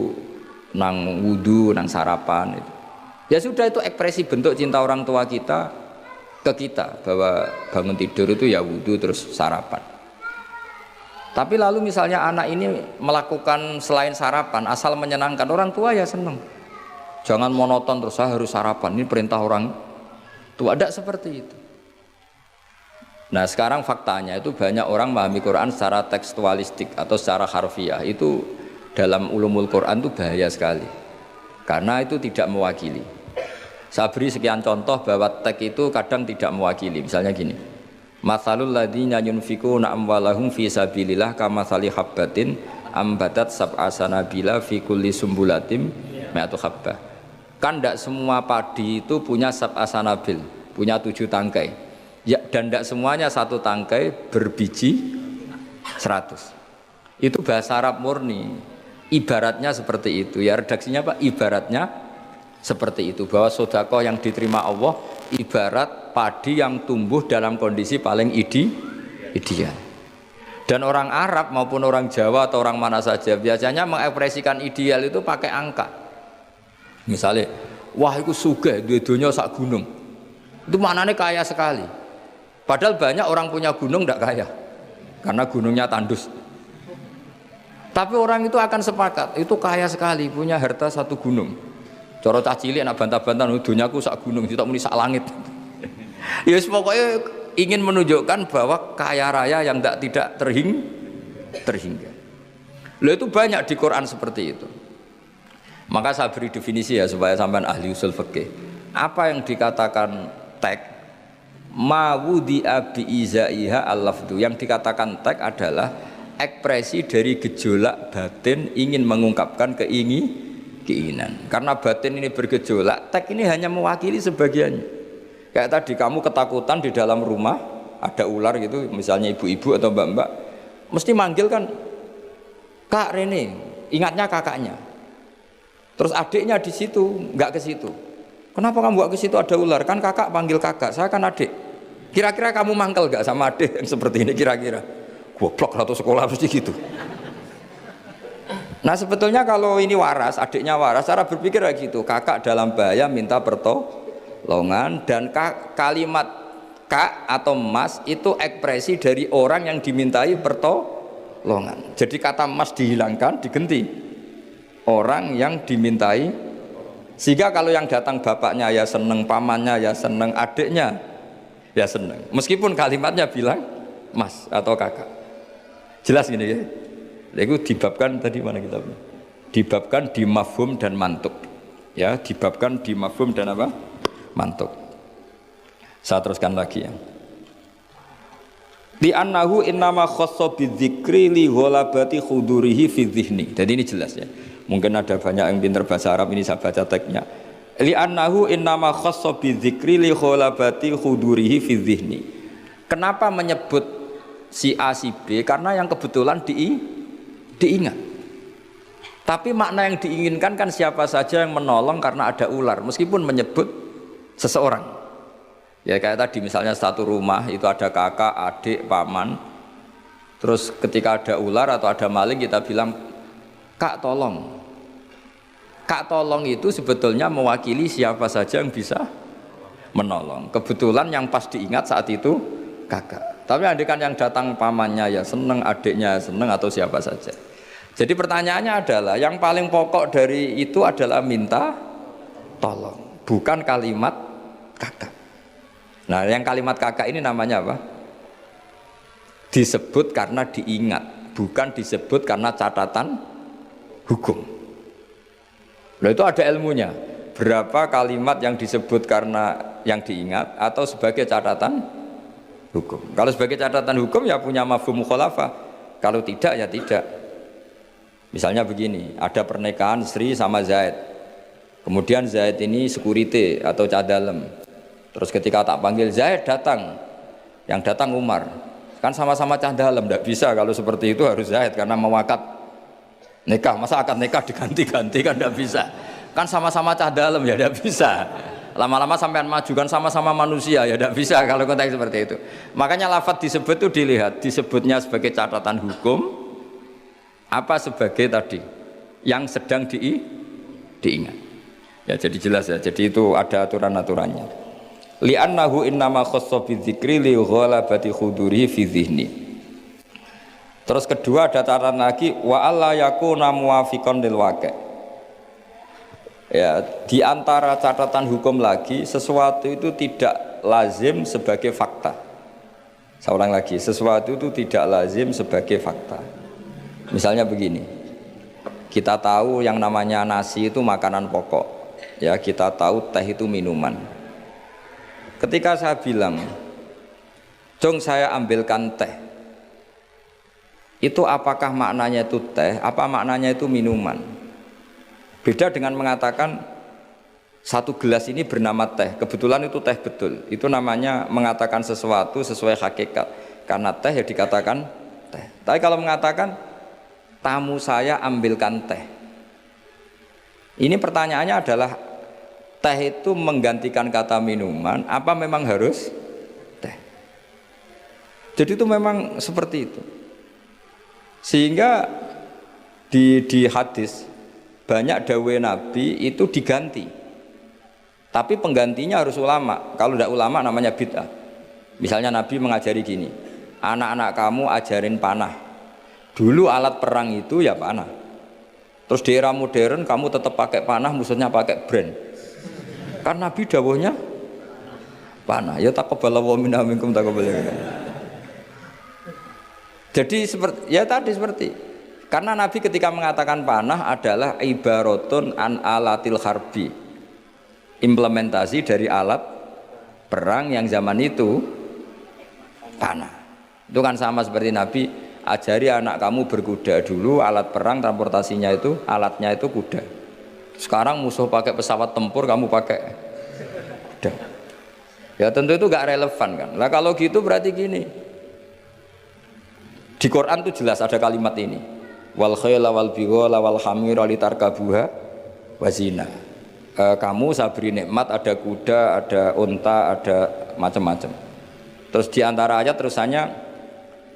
nang wudu, nang sarapan itu. Ya sudah, itu ekspresi bentuk cinta orang tua kita ke kita, bahwa bangun tidur itu ya wudu terus sarapan. Tapi lalu misalnya anak ini melakukan selain sarapan asal menyenangkan orang tua, ya senang. Jangan monoton terus saya harus sarapan, ini perintah orang tua. Tidak seperti itu. Nah sekarang faktanya itu banyak orang memahami Quran secara tekstualistik atau secara harfiah. Itu dalam ulumul Quran itu bahaya sekali, karena itu tidak mewakili. Saya beri sekian contoh bahwa teks itu kadang tidak mewakili. Misalnya gini, matsalul ladzina yunfikuna amwalahum fi sabilillah kamatsali habbatin ambatat sab'a sanabila fi kulli sumbulatin mi'atu habbah. Kan tidak semua padi itu punya sab'a sanabil, punya 7 tangkai ya, dan tidak semuanya satu tangkai berbiji 100. Itu bahasa Arab murni. Ibaratnya seperti itu, ya redaksinya Pak, ibaratnya seperti itu, bahwa sedekah yang diterima Allah ibarat padi yang tumbuh dalam kondisi paling ideal. Dan orang Arab maupun orang Jawa atau orang mana saja biasanya mengekspresikan ideal itu pakai angka. Misalnya, wah itu sugih dunia sak gunung, itu maknanya kaya sekali. Padahal banyak orang punya gunung tidak kaya, karena gunungnya tandus. Tapi orang itu akan sepakat, itu kaya sekali, punya harta 1 gunung. Coro cah cilik anak bantah-bantah, dunyaku sak gunung, kita muni sak langit. Ya pokoknya ingin menunjukkan bahwa kaya raya yang tidak terhingga. Loh itu banyak di Quran seperti itu. Maka saya beri definisi ya supaya sampean ahli usul fikih. Apa yang dikatakan tag mawudi abi izaiha al-lafdu, yang dikatakan tag adalah ekspresi dari gejolak batin ingin mengungkapkan keinginan. Karena batin ini bergejolak, teks ini hanya mewakili sebagiannya. Kayak tadi kamu ketakutan di dalam rumah ada ular gitu, misalnya ibu-ibu atau mbak-mbak, mesti manggil kan, Kak Rene, ingatnya kakaknya. Terus adiknya di situ, nggak ke situ. Kenapa kamu nggak ke situ, ada ular? Kan kakak panggil kakak, saya kan adik. Kira-kira kamu mangkel nggak sama adik yang seperti ini kira-kira? Goblok atau sekolah harus gitu. Nah sebetulnya kalau ini waras, adiknya waras, cara berpikir kayak gitu. Kakak dalam bahaya minta pertolongan, dan kalimat kak atau mas itu ekspresi dari orang yang dimintai pertolongan. pertolongan. Jadi kata mas dihilangkan, diganti orang yang dimintai. Sehingga kalau yang datang bapaknya ya seneng, pamannya ya seneng, adiknya ya seneng. Meskipun kalimatnya bilang mas atau kakak. Jelas gini ya. Itu dibabkan tadi mana kitabnya? Dibabkan di mafhum dan mantuk. Ya, dibabkan di mafhum dan apa? Mantuk. Saya teruskan lagi ya. Li annahu innama khassa bidzikri li ghalabati khudurihi fi dhihni. Jadi ini jelas ya. Mungkin ada banyak yang pintar bahasa Arab, ini saya baca teksnya. Li annahu innama khassa bidzikri li ghalabati khudurihi fi dhihni. Kenapa menyebut si A si B? Karena yang kebetulan diingat. Tapi makna yang diinginkan kan siapa saja yang menolong karena ada ular, meskipun menyebut seseorang. Ya kayak tadi misalnya satu rumah itu ada kakak, adik, paman. Terus ketika ada ular atau ada maling kita bilang, "Kak tolong." Kak tolong itu sebetulnya mewakili siapa saja yang bisa menolong. Kebetulan yang pas diingat saat itu kakak. Tapi andaikan yang datang pamannya ya seneng, adiknya ya seneng, atau siapa saja. Jadi pertanyaannya adalah yang paling pokok dari itu adalah minta tolong, bukan kalimat kakak. Nah, yang kalimat kakak ini namanya apa? Disebut karena diingat, bukan disebut karena catatan hukum. Nah, itu ada ilmunya. Berapa kalimat yang disebut karena yang diingat atau sebagai catatan hukum. Kalau sebagai catatan hukum ya punya mafhum mukhalafah. Kalau tidak ya tidak. Misalnya begini, ada pernikahan Sri sama Zaid. Kemudian Zaid ini security atau cadalem. Terus ketika tak panggil Zaid datang. Yang datang Umar. Kan sama-sama cadalem, tidak bisa kalau seperti itu harus Zaid karena mewakad nikah. Masa akad nikah diganti-ganti kan tidak bisa. Kan sama-sama cadalem ya tidak bisa. Lama-lama sampean maju kan sama-sama manusia ya tidak bisa kalau konteks seperti itu. Makanya lafadz disebut itu dilihat, disebutnya sebagai catatan hukum apa sebagai tadi yang sedang diingat. Ya jadi jelas ya. Jadi itu ada aturan-aturannya. Li'annahu innama khassa bidzikri li ghalabati khudurihi fi dhihni. Terus kedua ada catatan lagi wa alla yakuna muwafiqan lil waqi'. Ya, di antara catatan hukum lagi sesuatu itu tidak lazim sebagai fakta. Saya ulang lagi, sesuatu itu tidak lazim sebagai fakta. Misalnya begini, kita tahu yang namanya nasi itu makanan pokok, ya kita tahu teh itu minuman. Ketika saya bilang, "Jong saya ambilkan teh," itu apakah maknanya itu teh, apa maknanya itu minuman? Beda dengan mengatakan satu gelas ini bernama teh, kebetulan itu teh betul. Itu namanya mengatakan sesuatu sesuai hakikat. Karena teh ya dikatakan teh. Tapi kalau mengatakan tamu saya ambilkan teh, ini pertanyaannya adalah teh itu menggantikan kata minuman apa memang harus teh? Jadi itu memang seperti itu. Sehingga di hadis banyak dawuh Nabi itu diganti, tapi penggantinya harus ulama. Kalau tidak ulama namanya bid'ah. Misalnya Nabi mengajari gini, anak-anak kamu ajarin panah. Dulu alat perang itu ya panah. Terus di era modern kamu tetap pakai panah, musuhnya pakai brand. Kan Nabi dawuhnya panah. Ya taqabbalallahu minna minkum taqabbalallahu. Jadi seperti ya tadi seperti karena Nabi ketika mengatakan panah adalah ibaratun an alatil harbi, implementasi dari alat perang yang zaman itu panah. Itu kan sama seperti Nabi ajari anak kamu berkuda. Dulu alat perang transportasinya itu alatnya itu kuda. Sekarang musuh pakai pesawat tempur, kamu pakai kuda. Ya tentu itu gak relevan kan. Lah kalau gitu berarti gini, di Quran tuh jelas ada kalimat ini, wal khayla wal bighala wal hamira litarkabuha wazina. Kamu saya beri nikmat, ada kuda, ada unta, ada macam-macam. Terus di antara ayat terusannya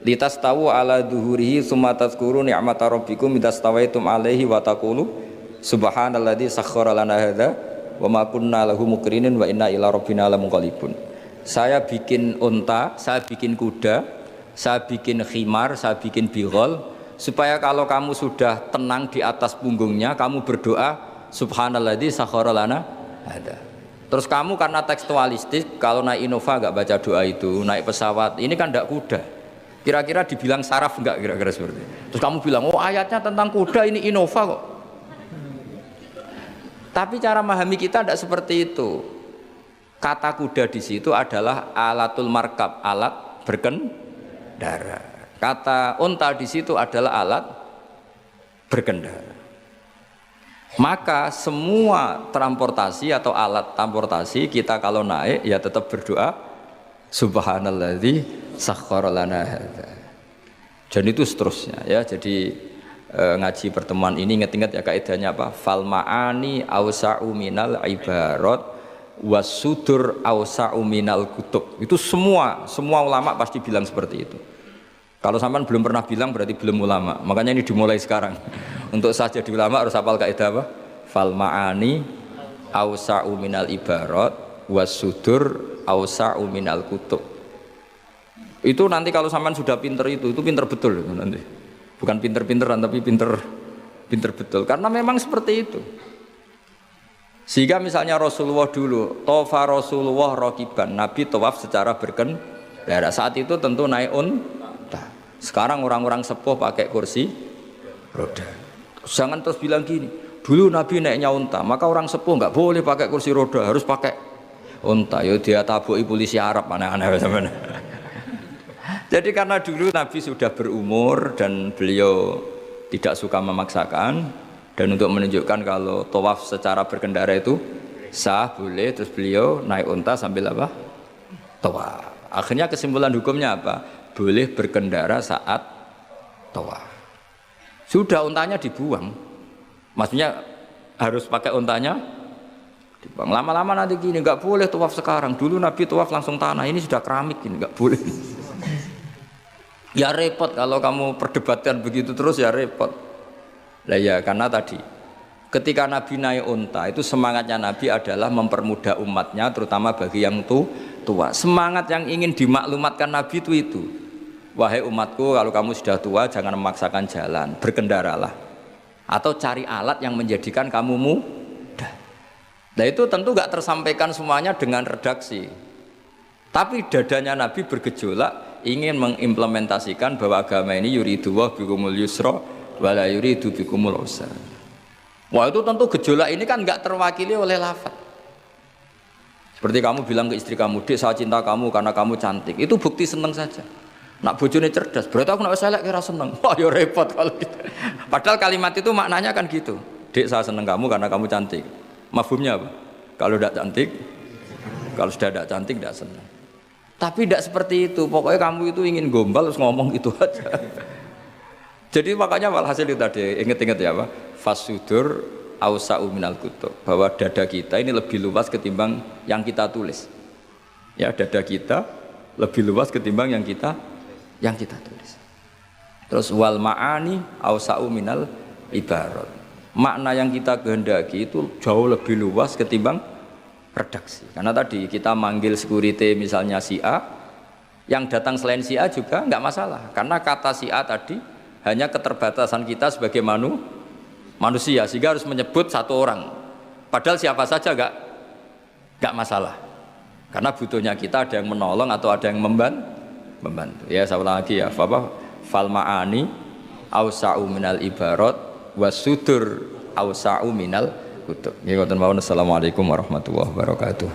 litas tahu ala duhurihi summa tazkuru ni'mata rabbikum idastawaitum alaihi wa taqulu subhanalladzi sakhkhara lana hadza wa ma kunna lahu muqrinin wa inna ila rabbina lamunqalibun. Saya bikin unta, saya bikin kuda, saya bikin khimar, saya bikin bighal supaya kalau kamu sudah tenang di atas punggungnya kamu berdoa subhanalladzi sakhkhara lana hada. Terus kamu karena tekstualistik, kalau naik Innova nggak baca doa itu, naik pesawat ini kan tidak kuda. Kira-kira dibilang saraf nggak kira-kira seperti itu. Terus kamu bilang, oh ayatnya tentang kuda ini Innova kok. Tapi cara memahami kita tidak seperti itu. Kata kuda di situ adalah alatul markab, alat berkendara. Kata unta di situ adalah alat berkendara. Maka semua transportasi atau alat transportasi kita kalau naik ya tetap berdoa subhanalladzi sakhkhara lana hadza. Dan itu seterusnya ya. Jadi ngaji pertemuan ini ingat-ingat ya kaidahnya apa? Fal ma'ani awsa'u minal ibarat wasudur awsa'u minal kutub. Itu semua ulama pasti bilang seperti itu. Kalau sampean belum pernah bilang berarti belum ulama. Makanya ini dimulai sekarang. Untuk saja di ulama harus hafal kaidah apa? Fal ma'ani awsa'u minal ibarat wasudur awsa'u minal kutub. Itu nanti kalau sampean sudah pinter itu pinter betul itu nanti. Bukan pinter-pinteran tapi pinter betul. Karena memang seperti itu. Sehingga misalnya Rasulullah dulu, tofa Rasulullah rokiban, Nabi tawaf secara berkendara. Saat itu tentu naik unta. Sekarang orang-orang sepuh pakai kursi roda. Jangan terus bilang gini, dulu Nabi naiknya unta, maka orang sepuh nggak boleh pakai kursi roda, harus pakai unta. Yo dia tabuki polisi Arab aneh-aneh sama. Jadi karena dulu Nabi sudah berumur dan beliau tidak suka memaksakan, dan untuk menunjukkan kalau tawaf secara berkendara itu sah, boleh, terus beliau naik unta sambil apa? Tawaf. Akhirnya kesimpulan hukumnya apa? Boleh berkendara saat tawaf. Sudah untanya dibuang. Maksudnya harus pakai untanya dibuang. Lama-lama nanti gini, nggak boleh tawaf sekarang. Dulu Nabi tawaf langsung tanah, ini sudah keramik, ini nggak boleh. Ya repot kalau kamu perdebatkan begitu terus, ya repot. Lah ya karena tadi ketika Nabi naik unta itu semangatnya Nabi adalah mempermudah umatnya, terutama bagi yang tua. Semangat yang ingin dimaklumatkan Nabi itu. Wahai umatku, kalau kamu sudah tua jangan memaksakan jalan, berkendaralah. Atau cari alat yang menjadikan kamu mudah. Nah itu tentu gak tersampaikan semuanya dengan redaksi. Tapi dadanya Nabi bergejolak ingin mengimplementasikan bahwa agama ini yuridu wa bikumul yusra wala yuridu bikumul usra. Wah itu tentu gejolak ini kan gak terwakili oleh lafaz. Seperti kamu bilang ke istri kamu, "Dek, saya cinta kamu karena kamu cantik." Itu bukti seneng saja. Nak bojone cerdas, berarti aku nak selek kira seneng. Wah, ya repot kalau gitu. Padahal kalimat itu maknanya kan gitu. "Dek, saya seneng kamu karena kamu cantik." Mafhumnya apa? Kalau tidak cantik, kalau sudah tidak cantik tidak senang. Tapi tidak seperti itu. Pokoknya kamu itu ingin gombal terus ngomong itu aja. Jadi makanya walhasil itu tadi ingat-ingat ya Pak. Fasudur ausa'u minal kutub, bahwa dada kita ini lebih luas ketimbang yang kita tulis. Ya, dada kita lebih luas ketimbang yang kita tulis. Terus wal ma'ani ausa'u minal ibarat. Makna yang kita kehendaki itu jauh lebih luas ketimbang redaksi. Karena tadi kita manggil security misalnya si A, yang datang selain si A juga nggak masalah. Karena kata si A tadi hanya keterbatasan kita sebagai manusia, sehingga harus menyebut satu orang. Padahal siapa saja nggak masalah. Karena butuhnya kita ada yang menolong atau ada yang membantu. Ya saya ulang lagi ya, fal ma'ani ausa'u minal ibarat wasudur ausa'u minal kutub. Ya, assalamualaikum warahmatullahi wabarakatuh.